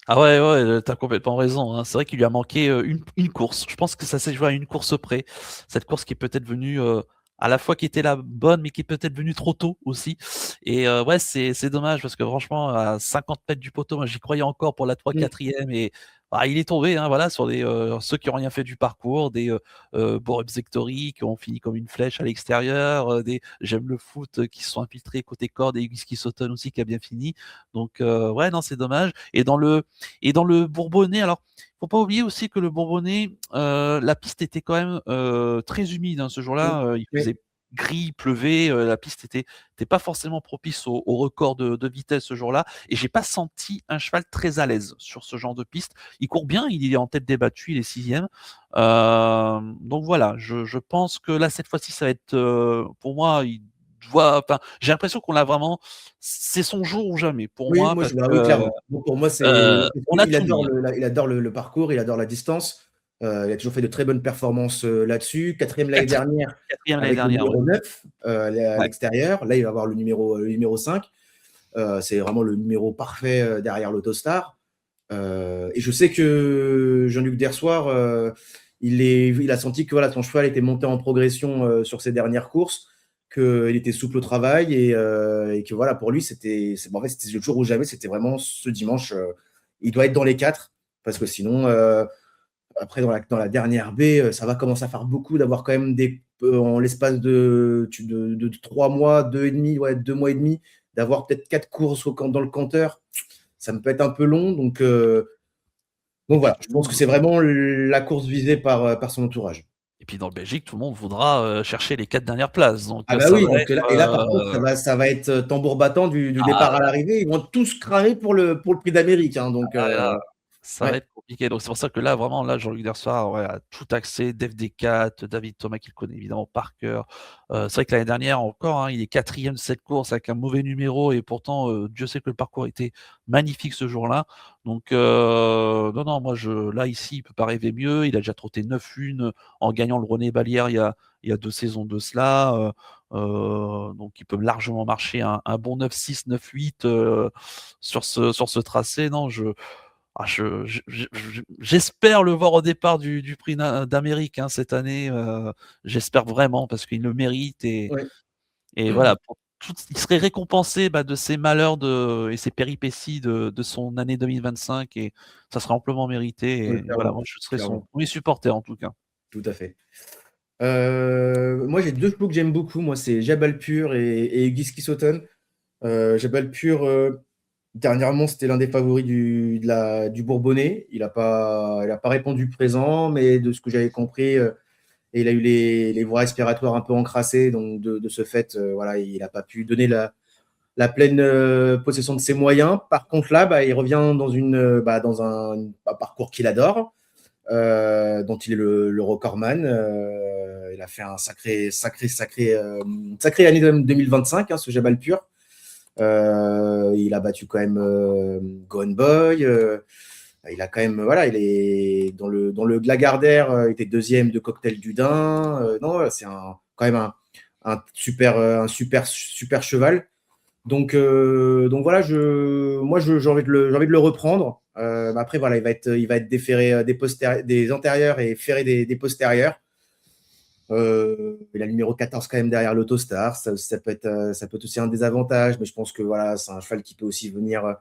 ah ouais, ouais, tu complètement raison, hein. C'est vrai qu'il lui a manqué, une course. Je pense que ça s'est joué à une course près. Cette course qui est peut-être venue, à la fois qui était la bonne, mais qui est peut-être venue trop tôt aussi et ouais, c'est dommage parce que franchement à 50 mètres du poteau, moi j'y croyais encore pour la 3 Mm. 4e et bah, il est tombé, hein, voilà, sur des, ceux qui ont rien fait du parcours, des, Borup Sectori qui ont fini comme une flèche à l'extérieur, des J'aime le foot, qui se sont infiltrés côté corde et Husky Sauton aussi qui a bien fini. Donc ouais, non, c'est dommage et dans le Bourbonnais, alors, faut pas oublier aussi que le Bourbonnais, la piste était quand même, très humide, hein, ce Mm. jour-là, il Oui. faisait gris, il pleuvait, la piste était pas forcément propice au record de vitesse ce jour-là et j'ai pas senti un cheval très à l'aise sur ce genre de piste. Il court bien, il est en tête des battues, il est 6e. Donc voilà, je pense que là, cette fois-ci, ça va être, pour moi, il doit enfin, j'ai l'impression qu'on l'a vraiment c'est son jour ou jamais pour Oui, moi moi, parce bah, oui, que, clairement. Donc, pour moi, on a il tout adore mis, hein. le parcours, il adore la distance. Il a toujours fait de très bonnes performances là-dessus. Quatrième l'année 4 dernière 4e l'année avec le dernière, ouais. numéro 9 à Ouais. l'extérieur. Là, il va avoir le numéro 5. C'est vraiment le numéro parfait derrière l'Autostar. Et je sais que Jean-Luc Dersoir, il a senti que voilà, son cheval était monté en progression sur ses dernières courses, qu'il était souple au travail et que voilà, pour lui, en fait, c'était le jour ou jamais, c'était vraiment ce dimanche. Il doit être dans les 4 parce que sinon, après, dans la dernière baie, ça va commencer à faire beaucoup d'avoir quand même en l'espace de 3 mois, 2 et demi, ouais, 2 mois et demi, d'avoir peut-être 4 courses dans le compteur. Ça me peut être un peu long. Donc Et voilà, puis je pense que c'est vraiment la course visée par son entourage. puis dans le Belgique, tout le monde voudra chercher les 4 dernières places. Donc Ah bah ça oui, va donc être, là, et là par contre, ça va être tambour battant du départ à ah l'arrivée. Ils vont tous cramer pour le prix d'Amérique, hein, donc ah là, ça va ouais, être compliqué. Donc c'est pour ça que là, vraiment, là, Jean-Luc Dersard, ouais, a tout axé, Dave Descartes, David Thomas qui le connaît évidemment par cœur. C'est vrai que l'année dernière encore, hein, il est 4e de cette course avec un mauvais numéro et pourtant, Dieu sait que le parcours était magnifique ce jour-là. Donc non, non, moi là ici, il peut pas rêver mieux. Il a déjà trotté 9-1 en gagnant le René Balière il y a 2 saisons de cela. Donc il peut largement marcher un bon 9-6, 9-8 sur ce tracé. Non, j'espère le voir au départ du prix d'Amérique, hein, cette année. J'espère vraiment parce qu'il le mérite ouais. et voilà, il serait récompensé de ses malheurs et ses péripéties de son année 2025 et ça serait amplement mérité. Oui, Et voilà, clairement, moi je serais son clairement, premier supporter en tout cas. tout à fait. Moi, j'ai deux chevaux que j'aime beaucoup. Moi, c'est Jabalpur et Gisky Sauton. Jabalpur, dernièrement, c'était l'un des favoris du Bourbonnais. Il a pas répondu présent, mais de ce que j'avais compris, et il a eu les voies respiratoires un peu encrassées. Donc, de ce fait, voilà, il n'a pas pu donner la pleine possession de ses moyens. Par contre, là, il revient dans un parcours qu'il adore, dont il est le recordman. Il a fait un sacré année 2025, hein, ce Jabal Pur. Il a battu quand même Gone Boy. Il a quand même, voilà, il est dans le Lagardère, il était deuxième de Cocktail du Dain. Non, voilà, c'est quand même un super cheval. Donc voilà, moi j'ai envie de le reprendre. Après voilà, il va être déféré des antérieurs et ferré des postérieurs. Il a le numéro 14 quand même derrière l'Autostar. Ça peut être aussi un désavantage, mais je pense que voilà, c'est un cheval qui peut aussi venir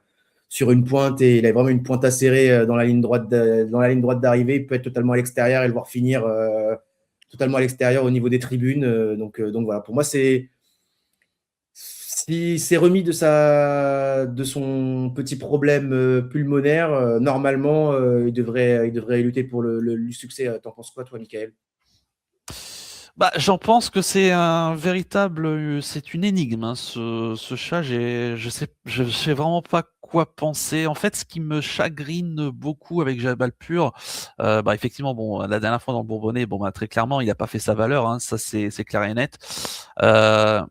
sur une pointe, et il a vraiment une pointe acérée dans la ligne droite d'arrivée. Il peut être totalement à l'extérieur et le voir finir totalement à l'extérieur au niveau des tribunes. Donc voilà, pour moi, s'il s'est remis de son petit problème pulmonaire, normalement, il devrait lutter pour le succès. T'en penses quoi, toi, Michael? J'en pense que c'est une énigme, hein, ce chat. Je sais vraiment pas quoi penser. En fait, ce qui me chagrine beaucoup avec Jabal Pur, effectivement, bon, la dernière fois dans le Bourbonnais, bon, très clairement, il a pas fait sa valeur, hein, ça c'est clair et net. Euh,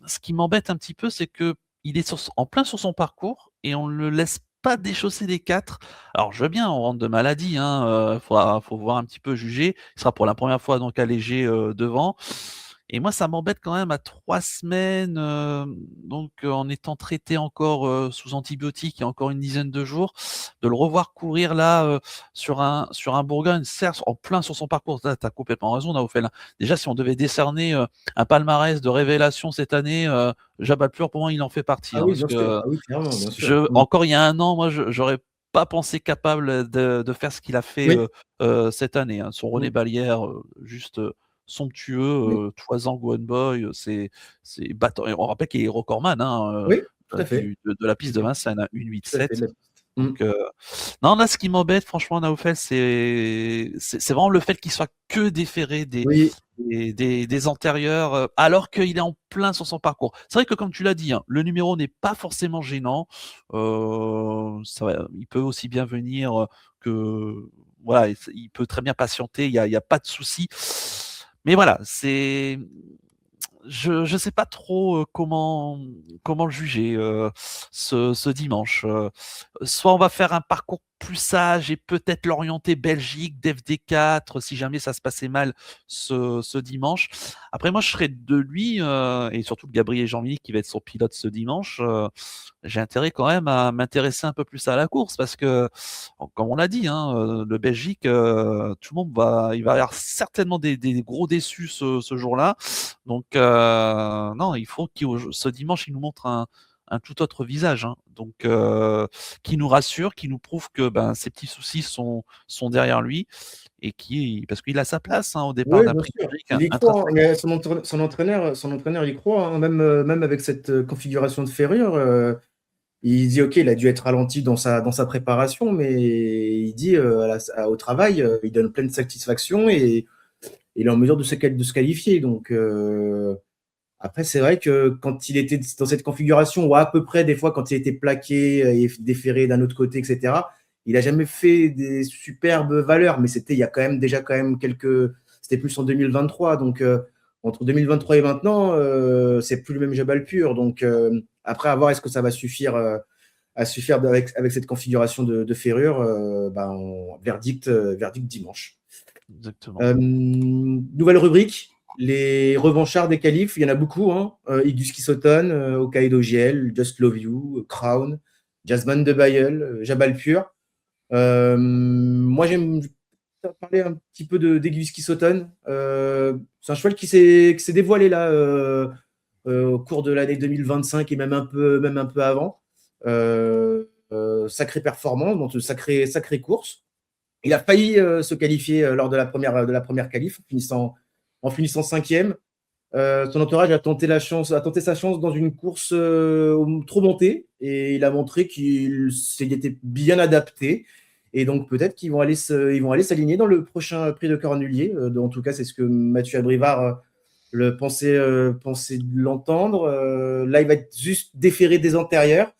Ce qui m'embête un petit peu, c'est que il est en plein sur son parcours et on ne le laisse pas déchausser des 4. Alors, je veux bien, on rentre de maladie, hein, faut voir un petit peu juger. Il sera pour la première fois donc allégé devant. Et moi, ça m'embête quand même à 3 semaines, donc en étant traité encore sous antibiotiques il y a encore une dizaine de jours, de le revoir courir là sur un Bourgogne, certes en plein sur son parcours. Tu as complètement raison, Naoufel, hein. Déjà, si on devait décerner un palmarès de révélation cette année, Jabal Pur, pour moi, il en fait partie, Ah hein, oui, parce bien sûr. que Ah oui, clairement, bien sûr. encore il y a un an, moi, j'aurais pas pensé capable de faire ce qu'il a fait Oui. cette année, hein. Son René Mm. Balière, juste somptueux, Oui. Toisant Gone Boy, c'est battant. Et on rappelle qu'il est recordman, hein, Oui, tout à fait. de la piste de Vincennes, hein, 1,87. Tout à fait. Mm. Donc, non, là, ce qui m'embête, franchement, Naoufel, c'est vraiment le fait qu'il soit que déféré Oui, des antérieurs, alors qu'il est en plein sur son parcours. C'est vrai que, comme tu l'as dit, hein, le numéro n'est pas forcément gênant. Il peut aussi bien venir que. Voilà, il peut très bien patienter, il y a pas de souci. Mais voilà, je sais pas trop comment le juger ce dimanche. Soit on va faire un parcours plus sage et peut-être l'orienter Belgique, d'FD4, si jamais ça se passait mal ce dimanche. Après, moi, je serais de lui, et surtout de Gabriel Jean-Mini qui va être son pilote ce dimanche. J'ai intérêt quand même à m'intéresser un peu plus à la course parce que, comme on l'a dit, hein, le Belgique, tout le monde il va y avoir certainement des gros déçus ce jour-là. Donc, non, il faut ce dimanche, il nous montre un tout autre visage, hein. Donc, qui nous rassure, qui nous prouve que ces petits soucis sont derrière lui et parce qu'il a sa place, hein, au départ oui, d'un bien prix sûr. public Il y croit, hein, intrinsèquement. mais son entraîneur y croit, hein, même avec cette configuration de ferrure. Il dit, OK, il a dû être ralenti dans sa préparation, mais il dit au travail, il donne pleine satisfaction, et il est en mesure de se qualifier. Donc, après, c'est vrai que quand il était dans cette configuration, ou à peu près des fois quand il était plaqué et déféré d'un autre côté, etc., il n'a jamais fait des superbes valeurs, mais c'était il y a quand même quelques. C'était plus en 2023. Donc, entre 2023 et maintenant, c'est plus le même Jabal pur. Donc, après, à voir est-ce que ça va suffire à suffire avec cette configuration de ferrure. Verdict dimanche. Exactement. Nouvelle rubrique, les revanchards des qualifs. Il y en a beaucoup. Igus Kisoton, Hokkaido GL, Just Love You, Crown, Jasmine de Bayeul, Jabal Pur. Moi, j'aime parler un petit peu d'Igus Kisoton. C'est un cheval qui s'est dévoilé là au cours de l'année 2025 et même un peu avant. Sacrée performance, donc sacrée course. Il a failli se qualifier lors de la première qualif, en finissant cinquième. Son entourage a tenté sa chance dans une course trop montée et il a montré qu'il était bien adapté. Et donc peut-être qu'ils vont aller s'aligner dans le prochain prix de Cornulier. En tout cas, c'est ce que Mathieu Abrivard pensait l'entendre. Là, il va être juste déféré des antérieurs.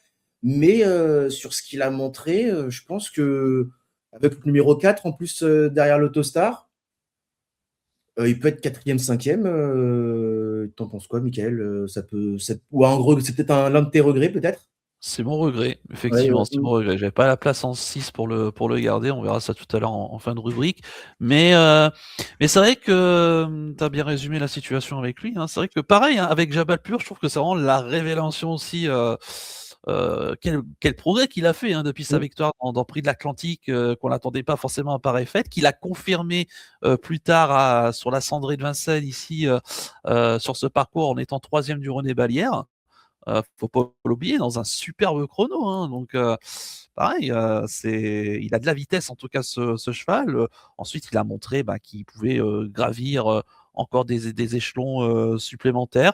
Mais sur ce qu'il a montré, je pense que avec le numéro 4 en plus derrière l'Autostar, il peut être quatrième, cinquième. T'en penses quoi, Michael? Ou en gros, c'est peut-être l'un de tes regrets, peut-être? C'est mon regret, Ouais, effectivement, c'est mon regret. J'avais pas la place en 6 pour le garder, on verra ça tout à l'heure en fin de rubrique. Mais c'est vrai que tu as bien résumé la situation avec lui. Hein. C'est vrai que pareil, hein, avec Jabal Pur, je trouve que c'est vraiment la révélation aussi. Quel progrès qu'il a fait hein, depuis sa victoire dans Prix de l'Atlantique, qu'on n'attendait pas forcément à pareille fête, qu'il a confirmé plus tard sur la Cendrée de Vincennes ici sur ce parcours en étant troisième du René Balière. Faut pas l'oublier, dans un superbe chrono. Hein, donc, pareil, il a de la vitesse en tout cas ce cheval. Ensuite, il a montré qu'il pouvait gravir encore des échelons supplémentaires.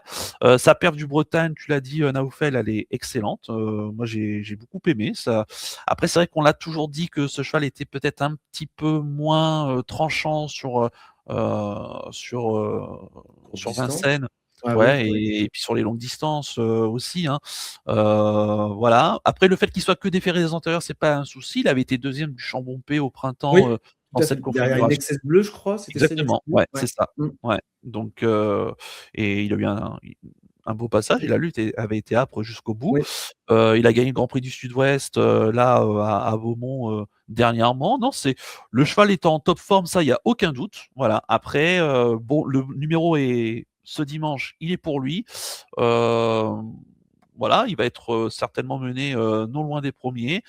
Sa perte du Bretagne, tu l'as dit, Naoufel, elle est excellente. Moi, j'ai beaucoup aimé ça. Après, c'est vrai qu'on l'a toujours dit que ce cheval était peut-être un petit peu moins tranchant sur Vincennes. Ah oui, Ouais, et puis sur les longues distances aussi. Hein. Voilà. Après, le fait qu'il soit que déféré des antérieurs, c'est pas un souci. Il avait été deuxième du Chambon-P au printemps oui, dans tout à fait. cette Derrière une configuration. Nexus bleue, je crois. C'était ça, une Nexus Exactement, bleue. ouais, Ouais. c'est ça. Ouais. Donc, et il a eu un beau passage. Et la lutte avait été âpre jusqu'au bout. Oui. Il a gagné le Grand Prix du Sud-Ouest là à Beaumont dernièrement. Non, le cheval est en top forme, ça, il y a aucun doute. Voilà. Après, bon, le numéro est ce dimanche, il est pour lui. Voilà, il va être certainement mené non loin des premiers.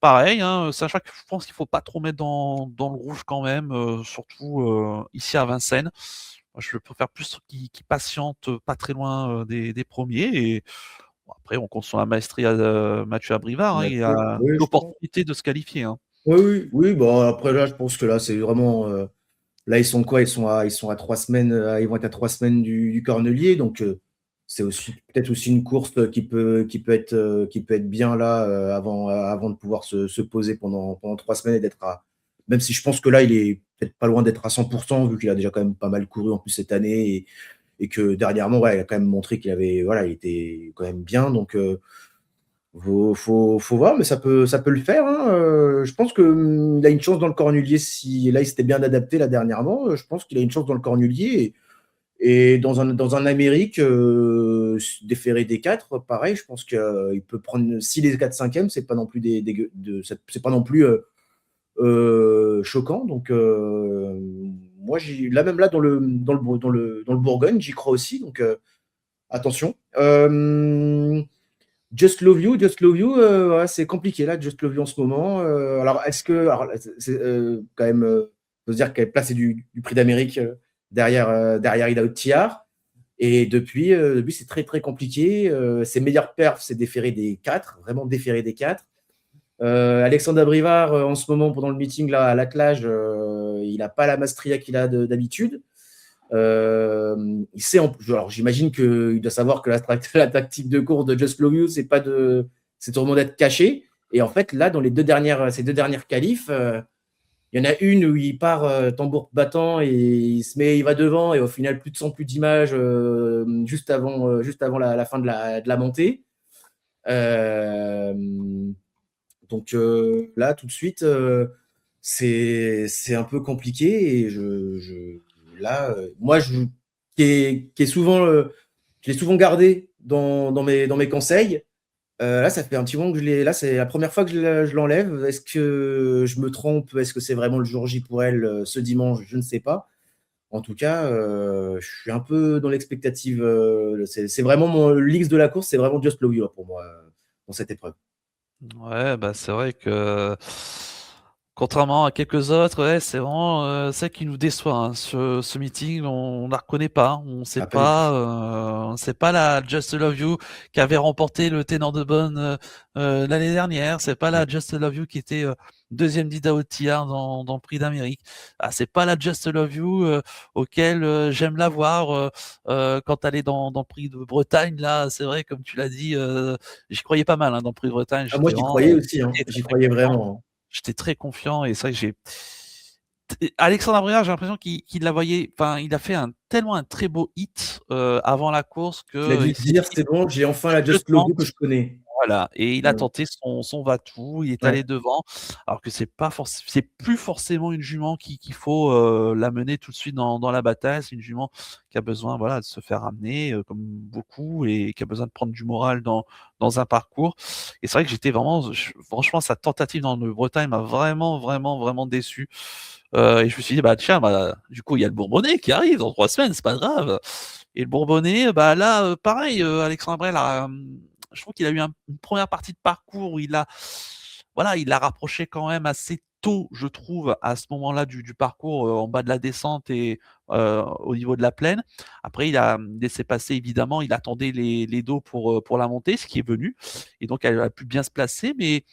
Pareil, hein, sachant que je pense qu'il ne faut pas trop mettre dans le rouge quand même, surtout ici à Vincennes. Moi, je préfère plus qu'il patiente pas très loin des premiers. Et bon, après, on compte sur la maestria de Mathieu Abrivard. Hein, il a Oui, je pense. l'opportunité de se qualifier. Hein. Oui. Bon, après, là, je pense que là, c'est vraiment. Là, ils sont quoi? Ils sont à 3 semaines. Ils vont être à 3 semaines du Cornelier. Donc, c'est aussi peut-être aussi une course qui peut être bien là avant de pouvoir se poser pendant 3 semaines et d'être à. Même si je pense que là, il est peut-être pas loin d'être à 100%, vu qu'il a déjà quand même pas mal couru en plus cette année et que dernièrement, ouais, il a quand même montré il était quand même bien. Donc, faut voir, mais ça peut le faire. Hein. Je pense qu'il a une chance dans le Cornulier. Si là, il s'était bien adapté là dernièrement, je pense qu'il a une chance dans le Cornulier. Et dans un Amérique, déféré des 4, pareil, je pense qu'il peut prendre. Si les 4 5e, c'est pas non plus c'est pas non plus choquant. Donc, moi, là, même là, dans le Bourgogne, j'y crois aussi. Donc, attention. Just Love You, ouais, c'est compliqué là, Just Love You en ce moment. Alors, est-ce que. Alors, c'est quand même. Faut se dire qu'elle est placée du prix d'Amérique derrière Ida Outiar. Et depuis c'est très très compliqué. Ses meilleures perfs, c'est déféré des 4, vraiment déféré des 4. Alexandre Abrivard, en ce moment, pendant le meeting là, à l'attelage, il n'a pas la maestria qu'il a d'habitude. Alors j'imagine qu'il doit savoir que la tactique de course de Just Love You, c'est vraiment d'être caché. Et en fait, là, dans ces deux dernières qualifs, il Il y en a une où il part tambour battant et il va devant et au final plus d'images juste avant la fin de la montée. Donc là, tout de suite, c'est un peu compliqué et là, moi, qui est souvent, je l'ai souvent gardé dans mes conseils. Là, ça fait un petit moment que je l'ai. Là, c'est la première fois que je l'enlève. Est-ce que je me trompe? Est-ce que c'est vraiment le jour J pour elle ce dimanche? Je ne sais pas. En tout cas, je suis un peu dans l'expectative. C'est vraiment l'X de la course, c'est vraiment Just Blow You pour moi dans cette épreuve. Ouais, bah, c'est vrai que contrairement à quelques autres, ouais, c'est vraiment, celle qui nous déçoit, hein. Ce meeting, on la reconnaît pas. Ah, pas du tout. C'est pas la Just Love You qui avait remporté le Ténor de Bonne, l'année dernière. C'est pas Ouais. la Just Love You qui était, 2e d'Idaho TR dans le Prix d'Amérique. Ah, c'est pas la Just Love You, auquel, j'aime la voir, quand elle est dans le Prix de Bretagne là, c'est vrai comme tu l'as dit, j'y croyais pas mal, hein, dans le Prix de Bretagne. Ah, moi, J'étais j'y vraiment, croyais aussi, hein. très, J'y très croyais confiant. vraiment, hein. J'étais très confiant et c'est vrai que Alexandre Abrivard, j'ai l'impression qu'il la voyait, enfin, il a fait tellement un très beau hit, avant la course Il a que dû il se s'est dire, dit: c'est bon, j'ai enfin la «Je Just Love You que tente». je connais. Voilà, et il a Ouais. tenté son va-tout, il est Ouais. allé devant, alors que c'est plus forcément une jument qu'il faut, la mener tout de suite dans la bataille. C'est une jument qui a besoin, voilà, de se faire ramener, comme beaucoup, et qui a besoin de prendre du moral dans un parcours. Et c'est vrai que j'étais vraiment, franchement, sa tentative dans le Bretagne m'a vraiment, vraiment, vraiment déçu. Et je me suis dit: «Bah, tiens, bah, du coup, il y a le Bourbonnais qui arrive dans 3 semaines, c'est pas grave». Et le Bourbonnais, bah, là, pareil, Alexandre Abrel je trouve qu'il a eu une première partie de parcours où voilà, il l'a rapproché quand même assez tôt, je trouve, à ce moment-là du parcours, en bas de la descente et au niveau de la plaine. Après, il a laissé passer, évidemment, il attendait les dos pour la montée, ce qui est venu, et donc elle a pu bien se placer. Mais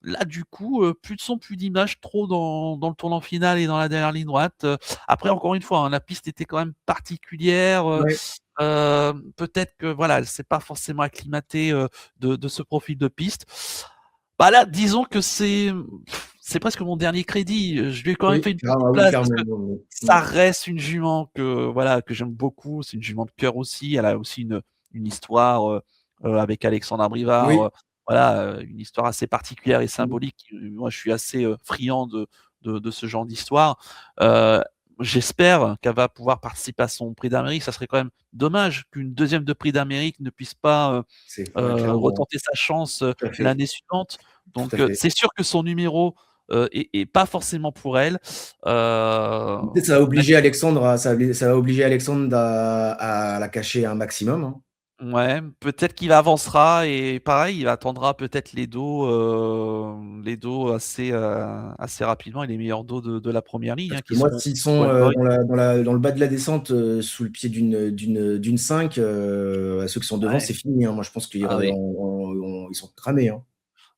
là, du coup, plus de son, plus d'image, trop dans le tournant final et dans la dernière ligne droite. Après, encore une fois, hein, la piste était quand même particulière, Ouais. peut-être que, voilà, elle s'est pas forcément acclimatée, de ce profil de piste. Bah, là, disons que c'est presque mon dernier crédit. Je lui ai quand même fait Oui, une petite ah oui, place parce clairement. que Oui, oui. ça reste une jument que, voilà, que j'aime beaucoup. C'est une jument de cœur aussi. Elle a aussi une histoire, avec Alexandre Abrivard, Oui. voilà, une histoire assez particulière et Mmh. symbolique. Moi, je suis assez, friand de ce genre d'histoire. Heu, J'espère qu'elle va pouvoir participer à son Prix d'Amérique. Ça serait quand même dommage qu'une 2e de Prix d'Amérique ne puisse pas, Ouais, clairement. retenter sa chance, Tout à fait. l'année suivante. Tout Donc, à fait. c'est sûr que son numéro, est pas forcément pour elle. Peut-être ça va obliger Alexandre ça va obliger Alexandre à la cacher un maximum, hein. Ouais, peut-être qu'il avancera et pareil, il attendra peut-être les dos assez rapidement, et les meilleurs dos de la première ligne, Parce hein, que qui moi, seront s'ils sont Wendoy. dans le bas de la descente, sous le pied d'une 5, ceux qui sont devant, Ouais. c'est fini, hein. Moi, je pense Ah oui. ils sont cramés, hein.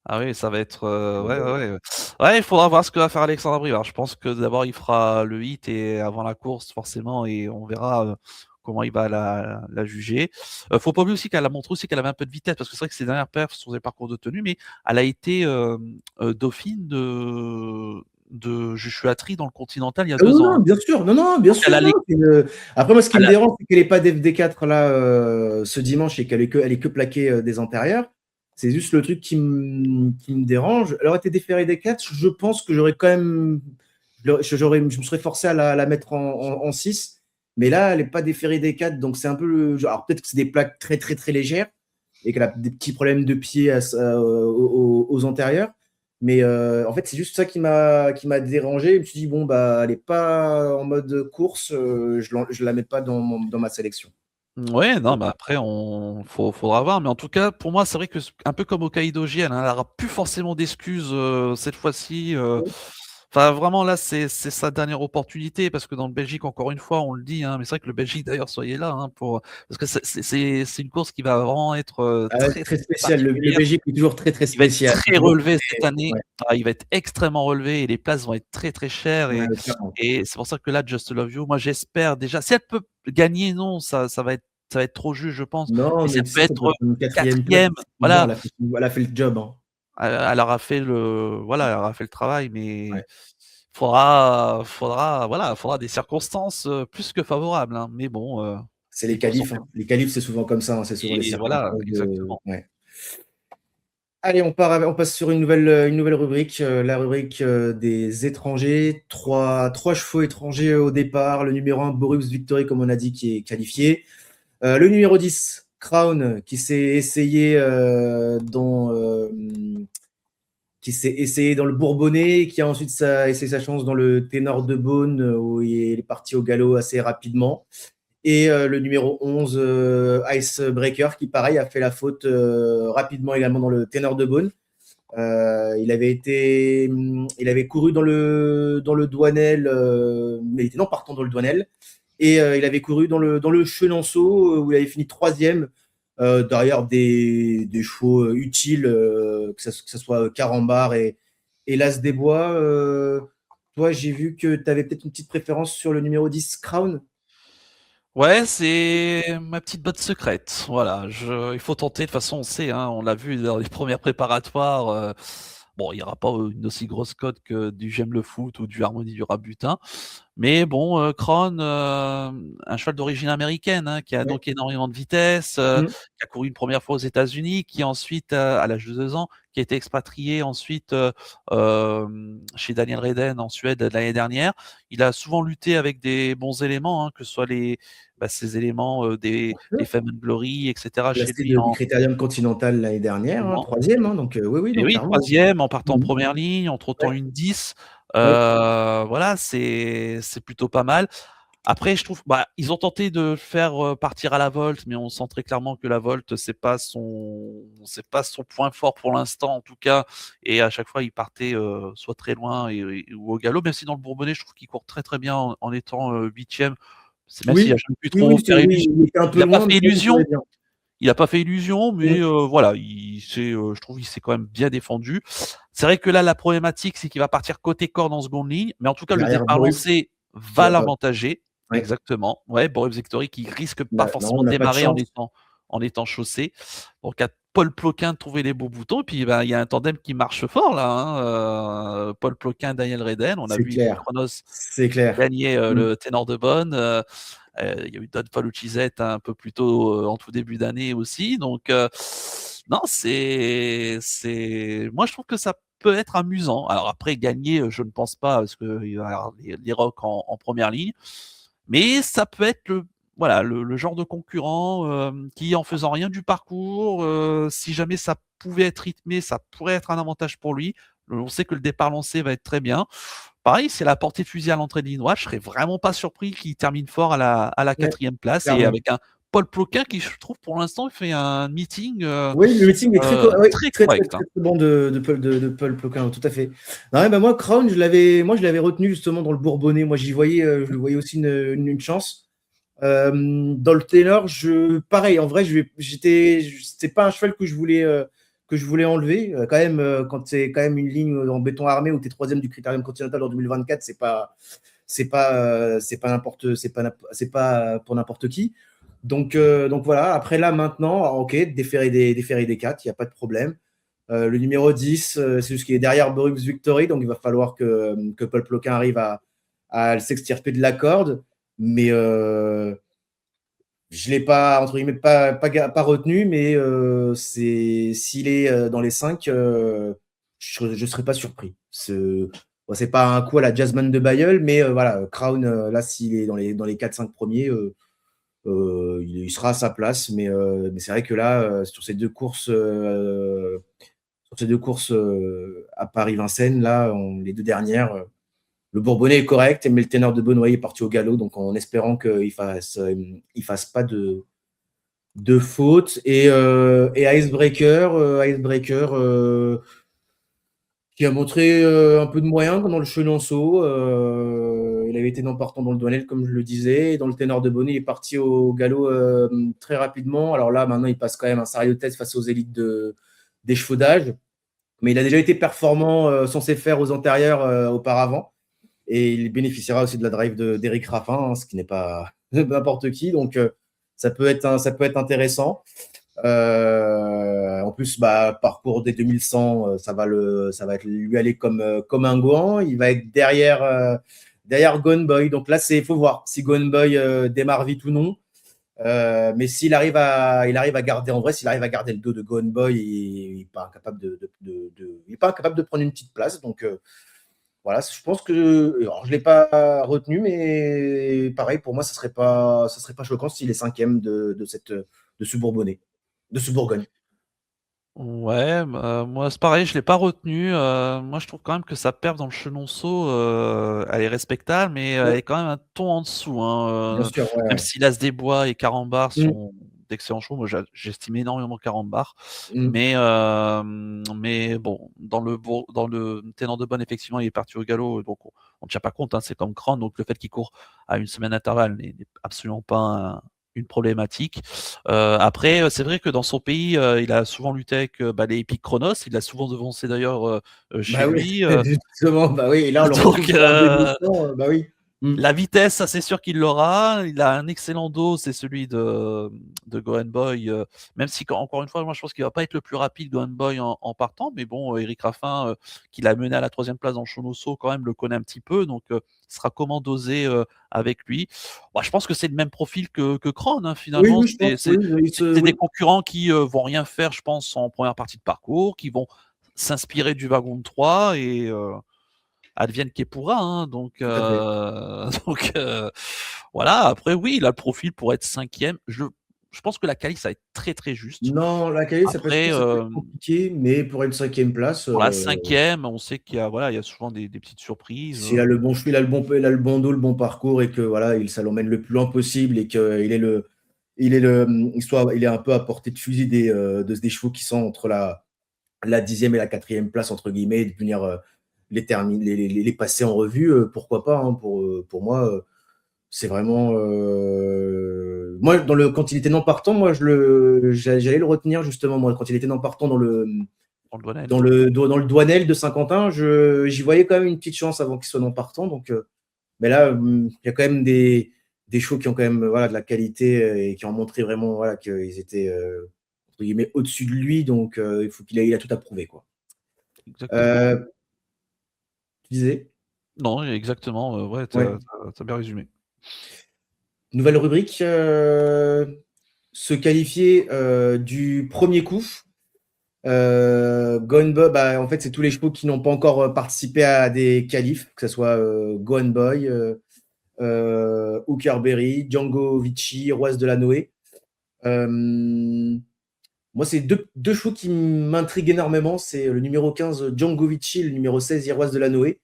Ah oui, ça va être, ouais, Euh, ouais, ouais. Ouais, il faudra voir ce que va faire Alexandre Abrivard. Je pense que d'abord il fera le hit et avant la course forcément, et on verra, comment il va la juger. Faut pas oublier aussi qu'elle a montré aussi qu'elle avait un peu de vitesse, parce que c'est vrai que ses dernières perfs sont des parcours de tenue, mais elle a été, dauphine de Joshua Tree dans le Continental il y a Ah oui, 2 ans, non, hein. bien sûr, non, non, bien Donc elle sûr, a non. les Après, moi, ce qui me elle a dérange, c'est qu'elle ait pas d'FD4 là ce dimanche et elle est que plaquée des antérieurs. C'est juste le truc qui me dérange. Elle aurait été déférée des 4, je pense que j'aurais quand même. Je me serais forcé à la mettre en 6. Mais là, elle n'est pas déférée des 4, donc c'est un peu le. Alors peut-être que c'est des plaques très, très, très légères et qu'elle a des petits problèmes de pied aux antérieurs. Mais en fait, c'est juste ça qui m'a dérangé. Je me suis dit, bon, bah, elle n'est pas en mode course, je la mets pas dans ma sélection. Ouais, non, mais après faudra voir, mais en tout cas, pour moi, c'est vrai que un peu comme au Kaido JL, hein, elle aura plus forcément d'excuses, cette fois-ci, enfin vraiment là, c'est sa dernière opportunité, parce que dans le Belgique, encore une fois, on le dit, hein, mais c'est vrai que le Belgique d'ailleurs, soyez là, hein, parce que c'est une course qui va vraiment être, Ah ouais, très, très très spécial. Le particulière. Belgique est toujours très, très Il va être spécial. C'est très toujours relevé cette très. année. Ouais, Ah, il va être extrêmement relevé et les places vont être très, très chères, ouais, et clairement. c'est pour ça que là, Just Love You, moi j'espère déjà, si elle peut gagner, non, ça va être trop juste, je pense, Non, mais si mais elle tu peut sais, ça peut être être une quatrième place. 4e, C'est bon, voilà, elle a fait le job, hein. elle aura fait le travail, mais Ouais. faudra des circonstances plus que favorables, hein. Mais bon, C'est les il faut s'en qualifs, hein. Les qualifs, c'est souvent comme ça, hein, c'est souvent les et voilà, circonstances de exactement. ouais. Allez, on passe sur une nouvelle rubrique, la rubrique, des étrangers. Trois chevaux étrangers au départ. Le numéro 1, Boris Victory, comme on a dit, qui est qualifié. Le numéro 10, Crown, qui s'est essayé dans le Bourbonnais, qui a ensuite essayé sa chance dans le Ténor de Beaune, où il est parti au galop assez rapidement. Et le numéro 11, Icebreaker, qui pareil a fait la faute rapidement également dans le Ténor de Beaune. Il avait couru dans le Douanel, mais il était non partant dans le Douanel. Et il avait couru dans le Chenonceau, où il avait fini troisième, derrière des chevaux utiles, que ça soit Carambar et l'As des Bois. Toi, j'ai vu que tu avais peut-être une petite préférence sur le numéro 10, Crown. Ouais, c'est ma petite botte secrète. Voilà, il faut tenter. De toute façon, on sait, hein, on l'a vu dans les premières préparatoires. Bon, il n'y aura pas une aussi grosse cote que du J'aime le foot ou du Harmonie du Rabutin. Mais bon, Kron, un cheval d'origine américaine, hein, qui a Ouais. donc énormément de vitesse, Mm. qui a couru une première fois aux États-Unis, qui ensuite, à l'âge de 2 ans, qui a été expatrié ensuite chez Daniel Redden en Suède l'année dernière. Il a souvent lutté avec des bons éléments, hein, que ce soit ces éléments des Fame and Glory, etc. chez Classé lui du en Critérium Continental l'année dernière, hein, troisième, hein, donc oui, oui, et non, oui, clairement. 3e en partant en Mhm. première ligne, en trottant Ouais, une 10. ouais. Voilà, c'est plutôt pas mal. Après, je trouve, bah, ils ont tenté de faire partir à la volte, mais on sent très clairement que la volte, c'est pas son point fort pour l'instant, en tout cas. Et à chaque fois, il partait soit très loin ou au galop, même si dans le Bourbonnais, je trouve qu'il court très très bien en étant 8e. C'est même s'il a Oui, jamais pu oui, oui, trop faire oui, illusion. il était un Il peu a pas loin, mais fait il courait illusion. bien. Il a pas fait illusion, mais Mm. voilà, je trouve qu'il s'est quand même bien défendu. C'est vrai que là, la problématique, c'est qu'il va partir côté corde en seconde ligne, mais en tout cas, le Derrière départ Boris, lancé qui va va pas. l'avantager. Ouais. Exactement. Ouais, Boris Victory qui risque pas Non, forcément on de n'a pas de démarrer chance. en étant chaussé. Donc à Paul Ploquin de trouver les beaux boutons. Et puis ben, il y a un tandem qui marche fort là, hein. Paul Ploquin, Daniel Redden. On a C'est vu Epic clair. Chronos C'est clair. gagner Mm. le ténor de Bonne. Il y a eu Don Faluchisette un peu plus tôt en tout début d'année aussi. Donc non, moi je trouve que ça peut être amusant. Alors après gagner, je ne pense pas parce que il va y avoir les Rocs en première ligne, mais ça peut être le genre de concurrent qui, en faisant rien du parcours, si jamais ça pouvait être rythmé, ça pourrait être un avantage pour lui. On sait que le départ lancé va être très bien. Pareil, c'est la portée de fusil à l'entrée de ligne droite. Je serais vraiment pas surpris qu'il termine fort à la Ouais, 4e place et clairement. avec un Paul Ploquin qui, je trouve, pour l'instant, fait un meeting Oui, le meeting est oui, très très, très, correct, très, hein. très bon de Paul Ploquin, tout à fait. Non, bah, moi, Crown, moi, je l'avais retenu justement dans le Bourbonnais. Moi, je le voyais aussi une chance. Dans le ténor, pareil, en vrai, c'est pas un cheval que je voulais enlever. Quand même, quand c'est quand même une ligne en béton armé où tu es troisième du Critérium Continental en 2024, c'est pas pour n'importe qui. Donc voilà. Après là, maintenant, ok, déférer des 4, il n'y a pas de problème. Le numéro 10, c'est juste qu'il est derrière Boris Victory, donc il va falloir que Paul Ploquin arrive à s'extirper de la corde. Mais je ne l'ai pas, entre guillemets, pas retenu, mais s'il est dans les 5, je ne serais pas surpris. Bon, c'est pas un coup à la Jasmine de Bayeul, mais voilà, Crown, là, s'il est dans les 4-5 premiers, il sera à sa place. Mais c'est vrai que là, sur ces deux courses à Paris-Vincennes, là, les deux dernières, le Bourbonnais est correct, mais le ténor de Benoît est parti au galop, donc en espérant il fasse pas de faute. Et Icebreaker, qui a montré un peu de moyens dans le Chenonceau. Il avait été partant dans le Douanel, comme je le disais. Et dans le ténor de Bonnet, il est parti au galop très rapidement. Alors là, maintenant, il passe quand même un sérieux test face aux élites d'échefaudage. Mais il a déjà été performant censé faire aux antérieurs auparavant. Et il bénéficiera aussi de la drive d'Éric Raffin, hein, ce qui n'est pas n'importe qui. Donc, ça peut être intéressant. En plus, bah, parcours des 2100, ça va être lui aller comme un gant. Il va être derrière Gone Boy. Donc là, faut voir si Gone Boy démarre vite ou non. Mais il arrive à garder, en vrai, s'il arrive à garder le dos de Gone Boy, il n'est pas incapable il est pas incapable de prendre une petite place. Donc voilà, je pense que, alors, je l'ai pas retenu, mais pareil, pour moi, ça serait pas choquant s'il est cinquième de ce Bourbonnais, de ce Bourgogne. Ouais, bah, moi c'est pareil, je l'ai pas retenu. Moi je trouve quand même que sa perf dans le Chenonceau, elle est respectable, mais elle Ouais, est quand même un ton en dessous, bien hein, sûr, ouais, même ouais. si L'As des Bois et Carambar Mm, sont d'excellents chevaux. Moi j'estime énormément Carambar, mm. mais bon, dans le Tenant de Bonne, effectivement, il est parti au galop, donc on ne tient pas compte, hein, c'est comme Cran, donc le fait qu'il court à une semaine d'intervalle n'est absolument pas une problématique. Après, c'est vrai que dans son pays, il a souvent lutté avec les Epic Chronos. Il l'a souvent devancé d'ailleurs chez Bah oui, lui. justement, bah oui, et là, on le retrouve Donc, sur un 2100, bah oui. Mm. la vitesse, ça c'est sûr qu'il l'aura. Il a un excellent dos, c'est celui de Gohan Boy. Même si, encore une fois, moi je pense qu'il va pas être le plus rapide Gohan Boy en partant. Mais bon, Eric Raffin, qui l'a mené à la 3e place dans Shonoso, quand même le connaît un petit peu. Donc, il sera comment doser avec lui. Moi, je pense que c'est le même profil que Kron, hein, Oui, finalement. oui, je pense, oui, C'est des oui, concurrents qui vont rien faire, je pense, en première partie de parcours, qui vont s'inspirer du wagon de 3 et advienne qui pourra, hein, donc, tout à fait. donc voilà. Après, oui, il a le profil pour être cinquième. Je pense que la qualif, ça va être très très juste. Non, la qualif, Après, ça peut être compliqué, mais pour une cinquième place, pour la cinquième, on sait qu'il y a, voilà, il y a souvent des petites surprises. s'il a le bon cheveu, il a le bon dos, le bon parcours et que voilà, ça l'emmène le plus loin possible et qu'il est il est un peu à portée de fusil des chevaux qui sont entre la 10e et la 4e place, entre guillemets, de venir les passer en revue, pourquoi pas, hein, pour moi, c'est vraiment. Moi, quand il était non partant, moi, j'allais le retenir justement, moi, quand il était non partant Dans le Grenelle. dans le Douanel de Saint-Quentin, j'y voyais quand même une petite chance avant qu'il soit non partant. Donc, mais là, il y a quand même des chevaux qui ont quand même voilà, de la qualité et qui ont montré vraiment voilà, qu'ils étaient entre guillemets au-dessus de lui. Donc, il a tout à prouver. Quoi. Exactement. Euh, tu disais Non, exactement. Ouais, ouais. t'as bien résumé. Nouvelle rubrique se qualifier du premier coup. Gone Boy, bah, en fait, c'est tous les chevaux qui n'ont pas encore participé à des qualifs, que ce soit Gone Boy, Hooker Berry, Django Vici, Roise de la Noé. Moi, c'est deux chevaux qui m'intriguent énormément. C'est le numéro 15, Django Vici, et le numéro 16, Iroise de la Noé.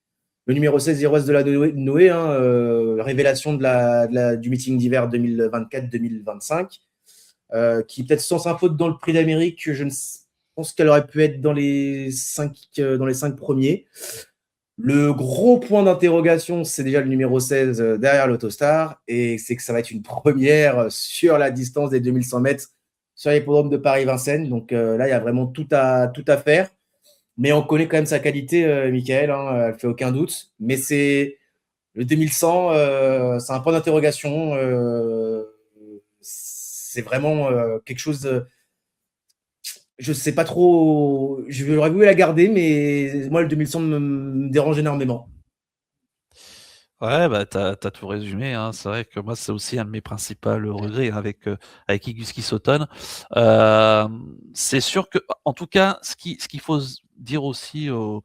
Le numéro 16, Iroise de la Noé, hein, révélation du meeting d'hiver 2024-2025, qui peut-être sans sa faute dans le prix d'Amérique, je ne pense qu'elle aurait pu être dans les cinq premiers. Le gros point d'interrogation, c'est déjà le numéro 16 derrière l'Autostar, et c'est que ça va être une première sur la distance des 2100 mètres sur l'hippodrome de Paris-Vincennes. Donc là, il y a vraiment tout à faire. Mais on connaît quand même sa qualité, Michael, hein, elle fait aucun doute. Mais c'est le 2100, c'est un point d'interrogation. C'est vraiment quelque chose. Je sais pas trop. Je vais voulu la garder, mais moi, le 2100 me dérange énormément. Ouais, bah, t'as tout résumé, hein. C'est vrai que moi, c'est aussi un de mes principaux regrets avec Iguski Sauton. C'est sûr que, en tout cas, ce qu'il faut dire aussi aux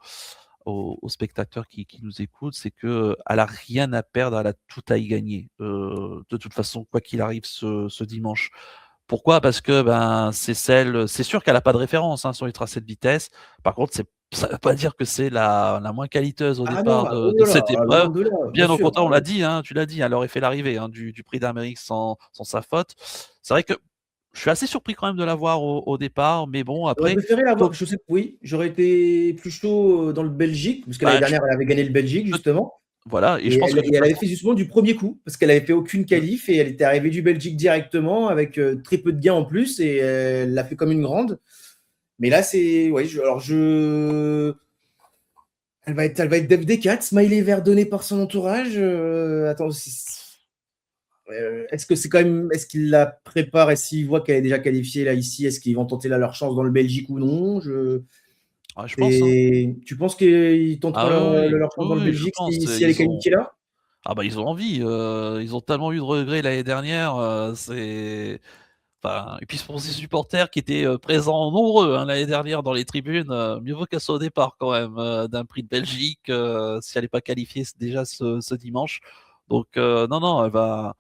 spectateurs qui nous écoutent, c'est que elle a rien à perdre, elle a tout à y gagner. De toute façon, quoi qu'il arrive ce dimanche. Pourquoi? Parce que c'est sûr qu'elle a pas de référence, hein, sur les tracés de vitesse. Par contre, ça veut pas dire que c'est la moins qualiteuse au Ah non, départ oh de là cette là, loin épreuve. de là, bien Bien au sûr. contraire, on l'a dit, hein, tu l'as dit, elle aurait fait l'arrivée, hein, du prix d'Amérique sans sa faute. C'est vrai que je suis assez surpris quand même de la voir au départ, mais bon, J'aurais après, préféré la voir, to je sais, oui, j'aurais été plus chaud dans le Belgique, parce que l'année bah, dernière, elle avait gagné le Belgique, je justement. voilà, et je Et pense que de toute elle avait façon, fait justement du premier coup, parce qu'elle avait fait aucune qualif et elle était arrivée du Belgique directement avec très peu de gains en plus et elle l'a fait comme une grande. Mais là, c'est. Ouais, alors je. Elle va être DFD4, smiley vert donné par son entourage. Attends, Est-ce que c'est quand même, est-ce qu'il la prépare et s'il voit qu'elle est déjà qualifiée là ici, est-ce qu'ils vont tenter là leur chance dans le Belgique ou non? Ah, je pense, hein. Tu penses qu'ils tenteront Ah oui, leur chance oui, dans le oui, je Belgique pense, si elle est qualifiée là? ah bah, ils ont envie, ils ont tellement eu de regrets l'année dernière, c'est enfin et puis pour ces supporters qui étaient, présents nombreux, hein, l'année dernière dans les tribunes, mieux vaut qu'elle soit au départ quand même, d'un prix de Belgique, si elle est pas qualifiée déjà ce dimanche. Donc non, non, elle va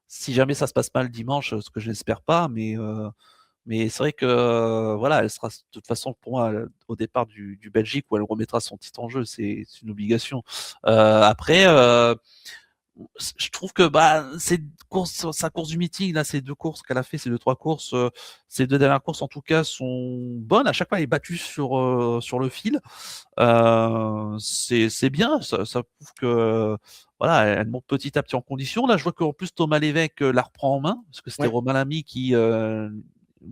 si jamais ça se passe mal dimanche, ce que je n'espère pas, mais c'est vrai que, voilà, elle sera de toute façon pour moi, au départ du Belgique où elle remettra son titre en jeu, c'est une obligation. Après, je trouve que bah, sa course du meeting, là, ces deux courses qu'elle a fait, ces deux, trois courses, ces deux dernières courses en tout cas sont bonnes. À chaque fois, elle est battue sur le fil. C'est bien, ça prouve que voilà, elle monte petit à petit en condition. Là, je vois qu'en plus Thomas Lévesque la reprend en main, parce que c'était Ouais. Romain Lamy qui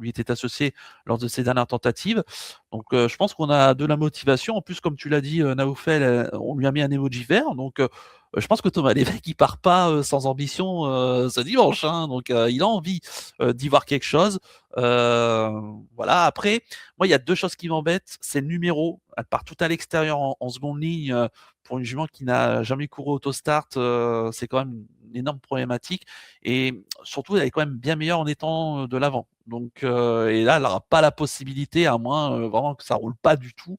lui était associé lors de ses dernières tentatives. Donc je pense qu'on a de la motivation. En plus, comme tu l'as dit, Naoufel, on lui a mis un emoji vert. Donc je pense que Thomas Lévesque, il part pas sans ambition ce dimanche. Hein, donc il a envie d'y voir quelque chose. Voilà. Après, moi, il y a deux choses qui m'embêtent. C'est le numéro. Elle part tout à l'extérieur en seconde ligne. Pour une jument qui n'a jamais couru autostart, c'est quand même une énorme problématique. Et surtout, elle est quand même bien meilleure en étant de l'avant. Donc, et là, elle n'aura pas la possibilité, à moins vraiment que ça roule pas du tout.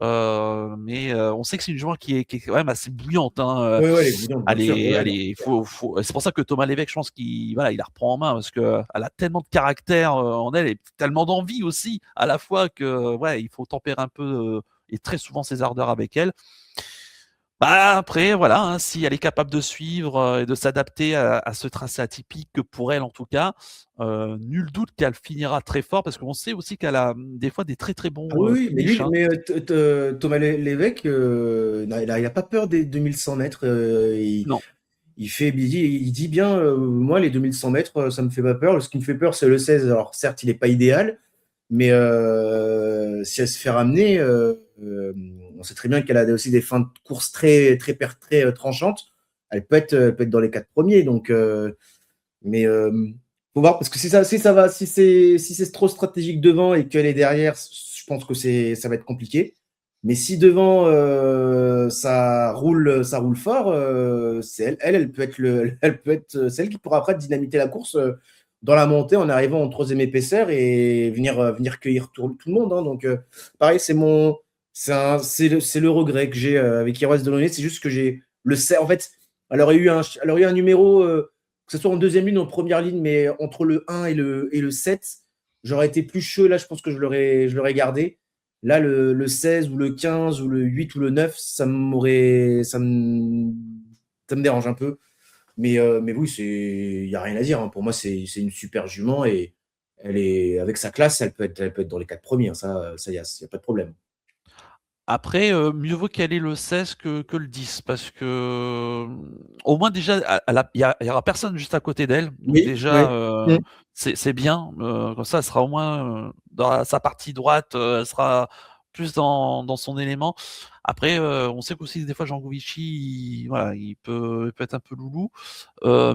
Mais on sait que c'est une jument qui est quand même assez bouillante. Hein. Ouais, ouais, elle est bouillante, bien sûr. Ouais, non. C'est pour ça que Thomas Lévesque, je pense qu'il voilà, il la reprend en main parce que elle a tellement de caractère en elle et tellement d'envie aussi à la fois que ouais, il faut tempérer un peu et très souvent ses ardeurs avec elle. Bah, après, voilà, hein, si elle est capable de suivre et de s'adapter à ce tracé atypique, que pour elle en tout cas, nul doute qu'elle finira très fort parce qu'on sait aussi qu'elle a des fois des très très Ah bons oui, oui, mais finishes. lui, Hein. mais Thomas Lévesque, non, il a pas peur des 2100 mètres. Non, Il dit bien, moi, les 2100 mètres, ça me fait pas peur. Ce qui me fait peur, c'est le 16. Alors, certes, il n'est pas idéal, mais si elle se fait ramener, on sait très bien qu'elle a aussi des fins de course très tranchantes. Elle peut être dans les quatre premiers. Donc, mais faut voir parce que si ça va, si c'est trop stratégique devant et qu'elle est derrière, je pense que ça va être compliqué. Mais si devant ça roule fort, c'est elle peut être elle peut être celle qui pourra après dynamiter la course dans la montée en arrivant en troisième épaisseur et venir cueillir tout le monde. Hein. Donc pareil, c'est le regret que j'ai avec Heroes de Delaunay, c'est juste que j'ai en fait, elle aurait eu un numéro que ce soit en deuxième ligne ou en première ligne, mais entre le 1 et le 7, j'aurais été plus chaud. Là, je pense que je l'aurais gardé. Là, le 16 ou le 15 ou le 8 ou le 9, ça me dérange un peu. Mais oui, il n'y a rien à dire. Hein. Pour moi, c'est une super jument et elle est, avec sa classe, elle peut être dans les quatre premiers. Hein. Ça y a pas de problème. après, mieux vaut qu'elle ait le 16 que le 10 parce que, au moins déjà, il y aura personne juste à côté d'elle, donc Oui, oui. déjà, Mm. c'est bien, comme ça, elle sera au moins, dans sa partie droite, elle sera plus dans son élément. Après, on sait qu'aussi des fois Jean Govici, voilà, il peut être un peu loulou,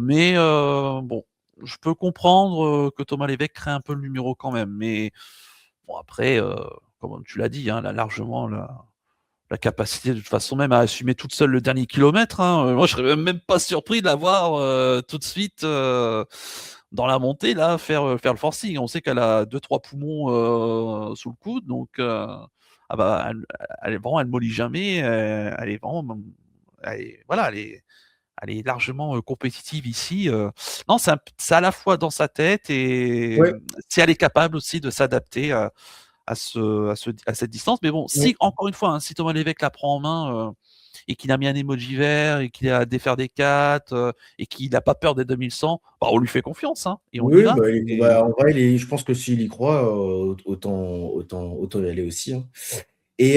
mais bon, je peux comprendre, que Thomas Lévesque crée un peu le numéro quand même, mais bon après, comme tu l'as dit, hein, elle a largement la capacité de toute façon même à assumer toute seule le dernier kilomètre. Hein. Moi, je serais même pas surpris de la voir tout de suite dans la montée là faire le forcing. On sait qu'elle a deux trois poumons sous le coude, donc ah bah elle est vraiment elle mollit jamais. Elle est vraiment voilà elle est largement compétitive ici. Non, c'est à la fois dans sa tête et Ouais, si elle est capable aussi de s'adapter à cette distance. Mais bon, ouais. si encore une fois, hein, si Thomas Lévesque la prend en main et qu'il a mis un emoji vert et qu'il a défaire des 4 et qu'il n'a pas peur des 2100, bah, on lui fait confiance hein, et on y Oui, va. bah, Et en vrai, je pense que s'il y croit, autant y aller aussi. Hein. Et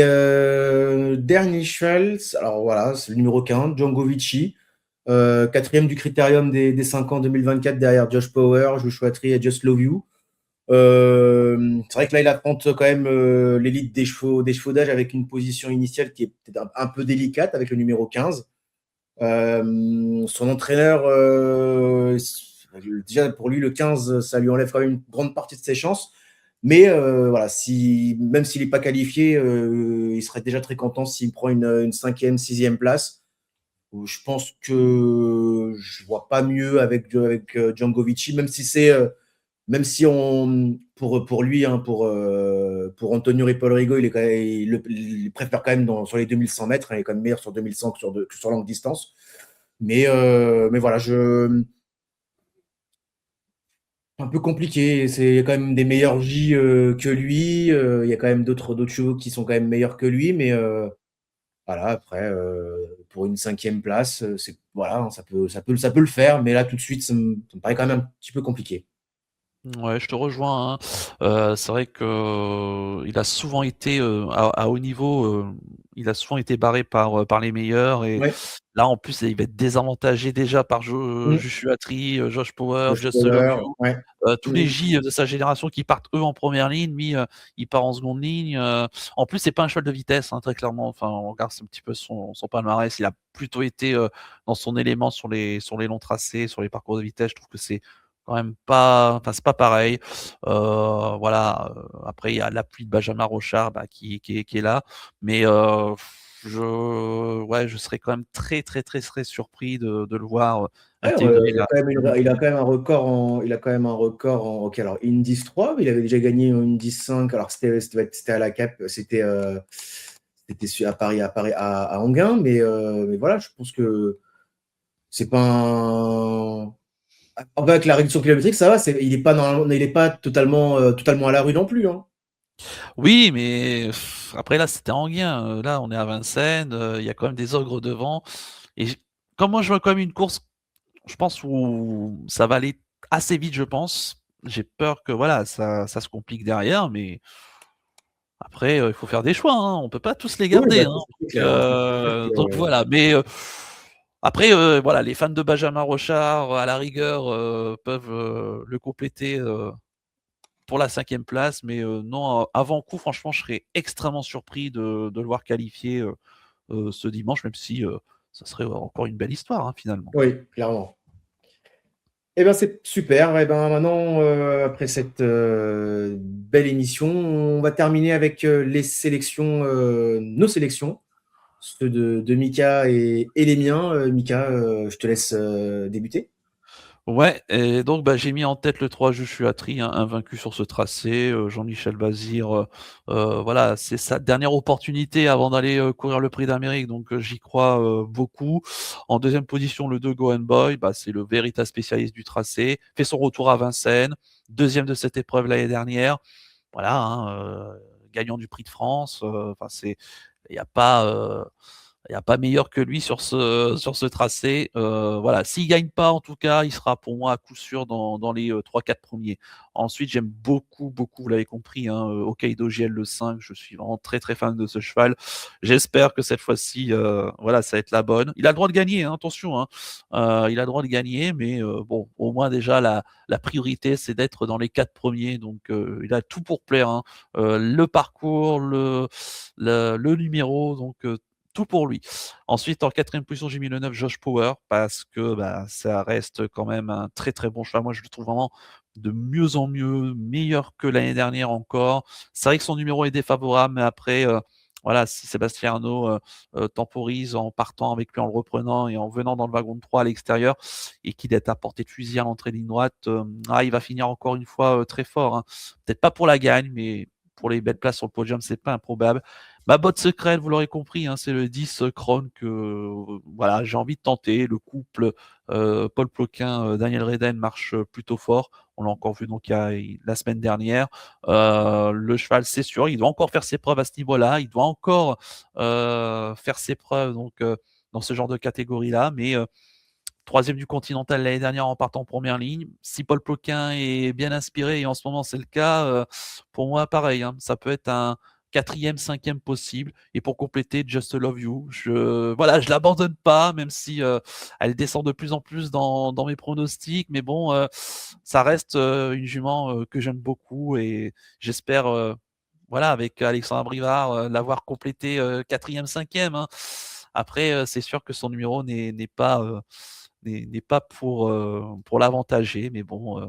dernier cheval, alors voilà, c'est le numéro 15, Django Vici, quatrième du critérium des 5 ans 2024 derrière Josh Power, Joshua Tree et Just Love You. C'est vrai que là, il affronte quand même l'élite des chevaux d'âge avec une position initiale qui est peut-être un peu délicate avec le numéro 15. Son entraîneur, déjà pour lui, le 15, ça lui enlève quand même une grande partie de ses chances. Mais voilà, même s'il n'est pas qualifié, il serait déjà très content s'il prend une cinquième, sixième place. Je pense que je vois pas mieux avec Djangovic, même si pour lui, hein, pour Antonio Ripolrigo, il préfère quand même sur les 2100 mètres, hein, il est quand même meilleur sur 2100 que sur longue distance. Mais voilà, un peu compliqué. Il y a quand même des meilleurs J que lui. Il y a quand même d'autres chevaux qui sont quand même meilleurs que lui. Mais voilà, après, pour une cinquième place, voilà, hein, ça peut le faire. Mais là, tout de suite, ça me paraît quand même un petit peu compliqué. Ouais, je te rejoins, hein. C'est vrai que il a souvent été, à haut niveau, il a souvent été barré par les meilleurs et Ouais. là, en plus, il va être désavantagé déjà par Mm. Joshua Tree, Josh Power, Josh Just Love Power, You, ouais. tous les Mm. J de sa génération qui partent eux en première ligne, lui, il part en seconde ligne. En plus, c'est pas un cheval de vitesse, hein, très clairement. Enfin, on regarde un petit peu son palmarès, il a plutôt été dans son élément sur les longs tracés, sur les parcours de vitesse. Je trouve que c'est quand même pas, enfin c'est pas pareil. Voilà. Après, il y a l'appui de Benjamin Rochard bah, qui est là, mais je serais quand même très très très très surpris de le voir Ouais, intégrer il a la quand même seconde il a ligne. quand même un record ok, alors Indies 3, mais il avait déjà gagné en Indies 5. Alors c'était à la Cap, c'était à Paris, à Enghien, mais voilà, je pense que c'est pas un. Avec la réduction kilométrique, ça va, il est pas totalement à la rue non plus, hein. Oui, mais après là, c'était Enghien. Là, on est à Vincennes, il y a quand même des ogres devant et comme moi, je vois quand même une course, je pense, où ça va aller assez vite, je pense. J'ai peur que voilà, ça se complique derrière, mais après, il faut faire des choix, hein. On peut pas tous les Oui, garder, bah, hein. c'est clair, hein. C'est clair Donc que- voilà, mais après, voilà, les fans de Benjamin Rochard, à la rigueur, peuvent, le compléter, pour la cinquième place, mais non, avant coup, franchement, je serais extrêmement surpris de le voir qualifié ce dimanche, même si ça serait encore une belle histoire, hein, finalement. Oui, clairement. Eh ben c'est super. Eh ben maintenant, après cette belle émission, on va terminer avec les sélections, nos sélections, ceux de Mika et les miens. Mika, je te laisse débuter. Ouais, et donc bah, j'ai mis en tête le 3 Joshua Tree, hein, invaincu sur ce tracé. Jean-Michel Bazir, voilà, c'est sa dernière opportunité avant d'aller courir le Prix d'Amérique, donc j'y crois beaucoup. En deuxième position, le 2 Go and Boy, bah, c'est le véritable spécialiste du tracé, fait son retour à Vincennes, deuxième de cette épreuve l'année dernière. Voilà, hein, gagnant du Prix de France. Enfin, il n'y a pas. Il n'y a pas meilleur que lui sur ce tracé. Voilà, s'il gagne pas, en tout cas, il sera pour moi à coup sûr dans les 3-4 premiers. Ensuite, j'aime beaucoup, beaucoup, vous l'avez compris, hein, Hokkaido GL le 5. Je suis vraiment très, très fan de ce cheval. J'espère que cette fois-ci, voilà, ça va être la bonne. Il a le droit de gagner, hein, attention, hein. Il a le droit de gagner, mais bon, au moins déjà, la priorité, c'est d'être dans les 4 premiers. Donc, il a tout pour plaire, hein. Le parcours, le numéro, donc tout pour lui. Ensuite, en quatrième position, j'ai mis le 9 Josh Power parce que bah, ça reste quand même un très très bon choix. Moi, je le trouve vraiment de mieux en mieux, meilleur que l'année dernière encore. C'est vrai que son numéro est défavorable, mais après, voilà, si Sébastien Arnaud temporise en partant avec lui, en le reprenant et en venant dans le wagon de 3 à l'extérieur et qu'il est à portée de fusil à l'entrée de ligne droite, il va finir encore une fois très fort, hein. Peut-être pas pour la gagne, mais pour les belles places sur le podium, c'est pas improbable. Ma botte secrète, vous l'aurez compris, hein, c'est le 10 Kron que voilà, j'ai envie de tenter. Le couple Paul Ploquin, Daniel Reden marche plutôt fort. On l'a encore vu donc la semaine dernière. Le cheval, c'est sûr, il doit encore faire ses preuves à ce niveau-là. Il doit encore faire ses preuves donc dans ce genre de catégorie-là. Mais troisième du Continental l'année dernière en partant en première ligne. Si Paul Ploquin est bien inspiré, et en ce moment c'est le cas, pour moi pareil, hein, ça peut être un quatrième, cinquième possible. Et pour compléter, Just Love You, voilà, je l'abandonne pas, même si elle descend de plus en plus dans mes pronostics. Mais bon, ça reste une jument que j'aime beaucoup et j'espère, voilà, avec Alexandre Brivard, l'avoir complété quatrième, cinquième, hein. Après, c'est sûr que son numéro n'est pas pour l'avantager, mais bon,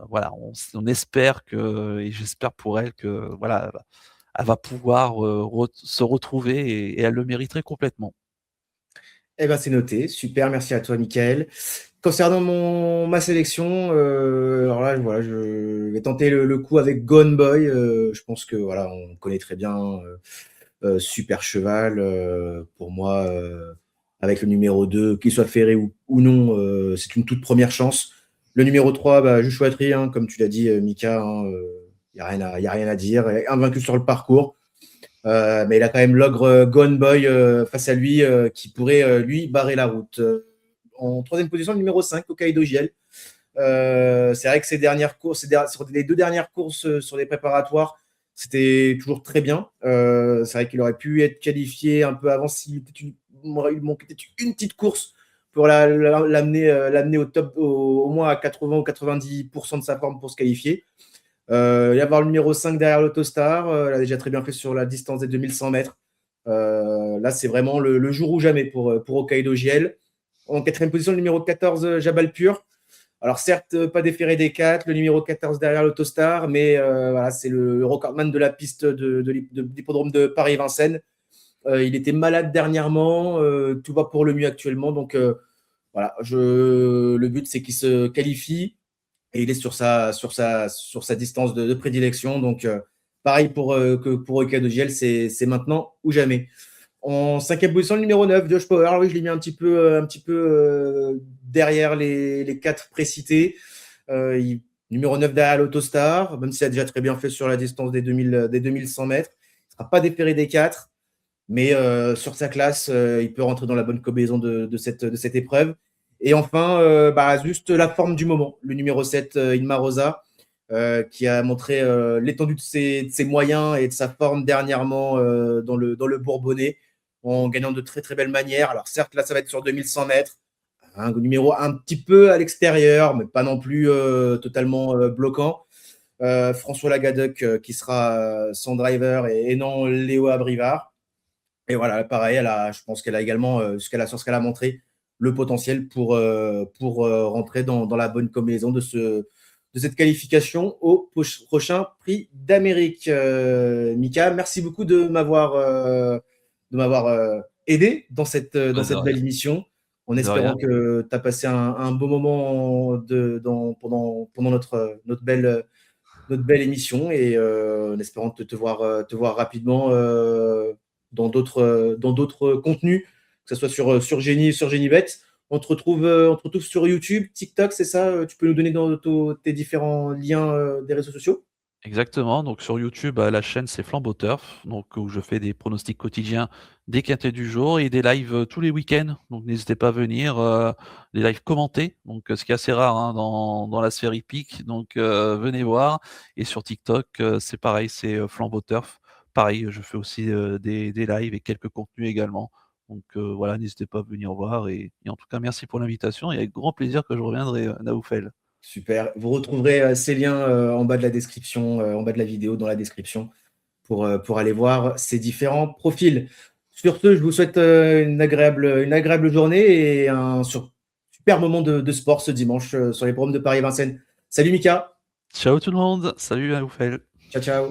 voilà, on espère que, et j'espère pour elle que voilà, elle va pouvoir se retrouver, et elle le mériterait complètement. Eh ben, c'est noté. Super, merci à toi, Michael. Concernant ma sélection, alors là, voilà, je vais tenter le coup avec Gone Boy. Je pense que voilà, on connaît très bien. Super cheval. Pour moi, avec le numéro 2, qu'il soit ferré ou non, c'est une toute première chance. Le numéro 3, bah, je choisirais, hein, comme tu l'as dit, Mika, il n'y a rien à dire. Invaincu sur le parcours. Mais il a quand même l'ogre Gone Boy face à lui qui pourrait lui barrer la route. En troisième position, le numéro 5, Hokkaido Giel. C'est vrai que ces dernières courses, sur les 2 dernières courses sur les préparatoires, c'était toujours très bien. C'est vrai qu'il aurait pu être qualifié un peu avant s'il il manquait peut-être une petite course pour l'amener au top, au moins à 80 ou 90% de sa forme pour se qualifier. Y avoir le numéro 5 derrière l'Autostar, elle a déjà très bien fait sur la distance des 2100 mètres. Là, c'est vraiment le jour ou jamais pour Hokkaido GL. En quatrième position, le numéro 14, Jabal Pur. Alors certes, pas déféré des 4, le numéro 14 derrière l'Autostar, mais voilà, c'est le recordman de la piste de l'hippodrome de Paris-Vincennes. Il était malade dernièrement, tout va pour le mieux actuellement. Donc voilà, le but c'est qu'il se qualifie et il est sur sa distance de prédilection. Donc pareil que pour Hokkaido GL, c'est maintenant ou jamais. En cinquième position, le numéro 9, Josh Power. Oui, je l'ai mis un petit peu derrière les 4 précités. Numéro 9 derrière l'Autostar, même s'il a déjà très bien fait sur la distance des 2100 mètres. Il ne sera pas déféré des 4, mais sur sa classe, il peut rentrer dans la bonne combinaison de cette épreuve. Et enfin, juste la forme du moment. Le numéro 7, Inma Rosa, qui a montré l'étendue de ses moyens et de sa forme dernièrement dans le Bourbonnais, en gagnant de très très belles manières. Alors certes, là, ça va être sur 2100 mètres, un numéro un petit peu à l'extérieur, mais pas non plus totalement bloquant. François Lagadec qui sera son driver et non Léo Abrivard. Et voilà, pareil, je pense qu'elle a également, sur ce qu'elle a montré, le potentiel pour rentrer dans la bonne combinaison de cette qualification au prochain prix d'Amérique. Mika, merci beaucoup de m'avoir aidé dans cette belle émission, en De rien. espérant que tu as passé un beau moment pendant notre belle émission et en espérant te voir rapidement dans d'autres contenus, que ce soit sur Génie, sur GenieBet. On te retrouve sur YouTube, TikTok, c'est ça? Tu peux nous donner dans tes différents liens des réseaux sociaux? Exactement, donc sur YouTube, la chaîne c'est Flambeau Turf, donc où je fais des pronostics quotidiens des quintés du jour et des lives, tous les week-ends. Donc n'hésitez pas à venir, des lives commentés, donc ce qui est assez rare, hein, dans la sphère hippique, donc venez voir. Et sur TikTok, c'est pareil, c'est, Flambeau Turf. Pareil, je fais aussi, des lives et quelques contenus également. Donc voilà, n'hésitez pas à venir voir, et en tout cas merci pour l'invitation, et avec grand plaisir que je reviendrai, Naoufel. Super. Vous retrouverez ces liens en bas de la description, en bas de la vidéo, dans la description, pour aller voir ces différents profils. Sur ce, je vous souhaite une agréable journée et un super moment de sport ce dimanche sur les programmes de Paris-Vincennes. Salut Mika. Ciao tout le monde, salut Naoufel. Ciao, ciao.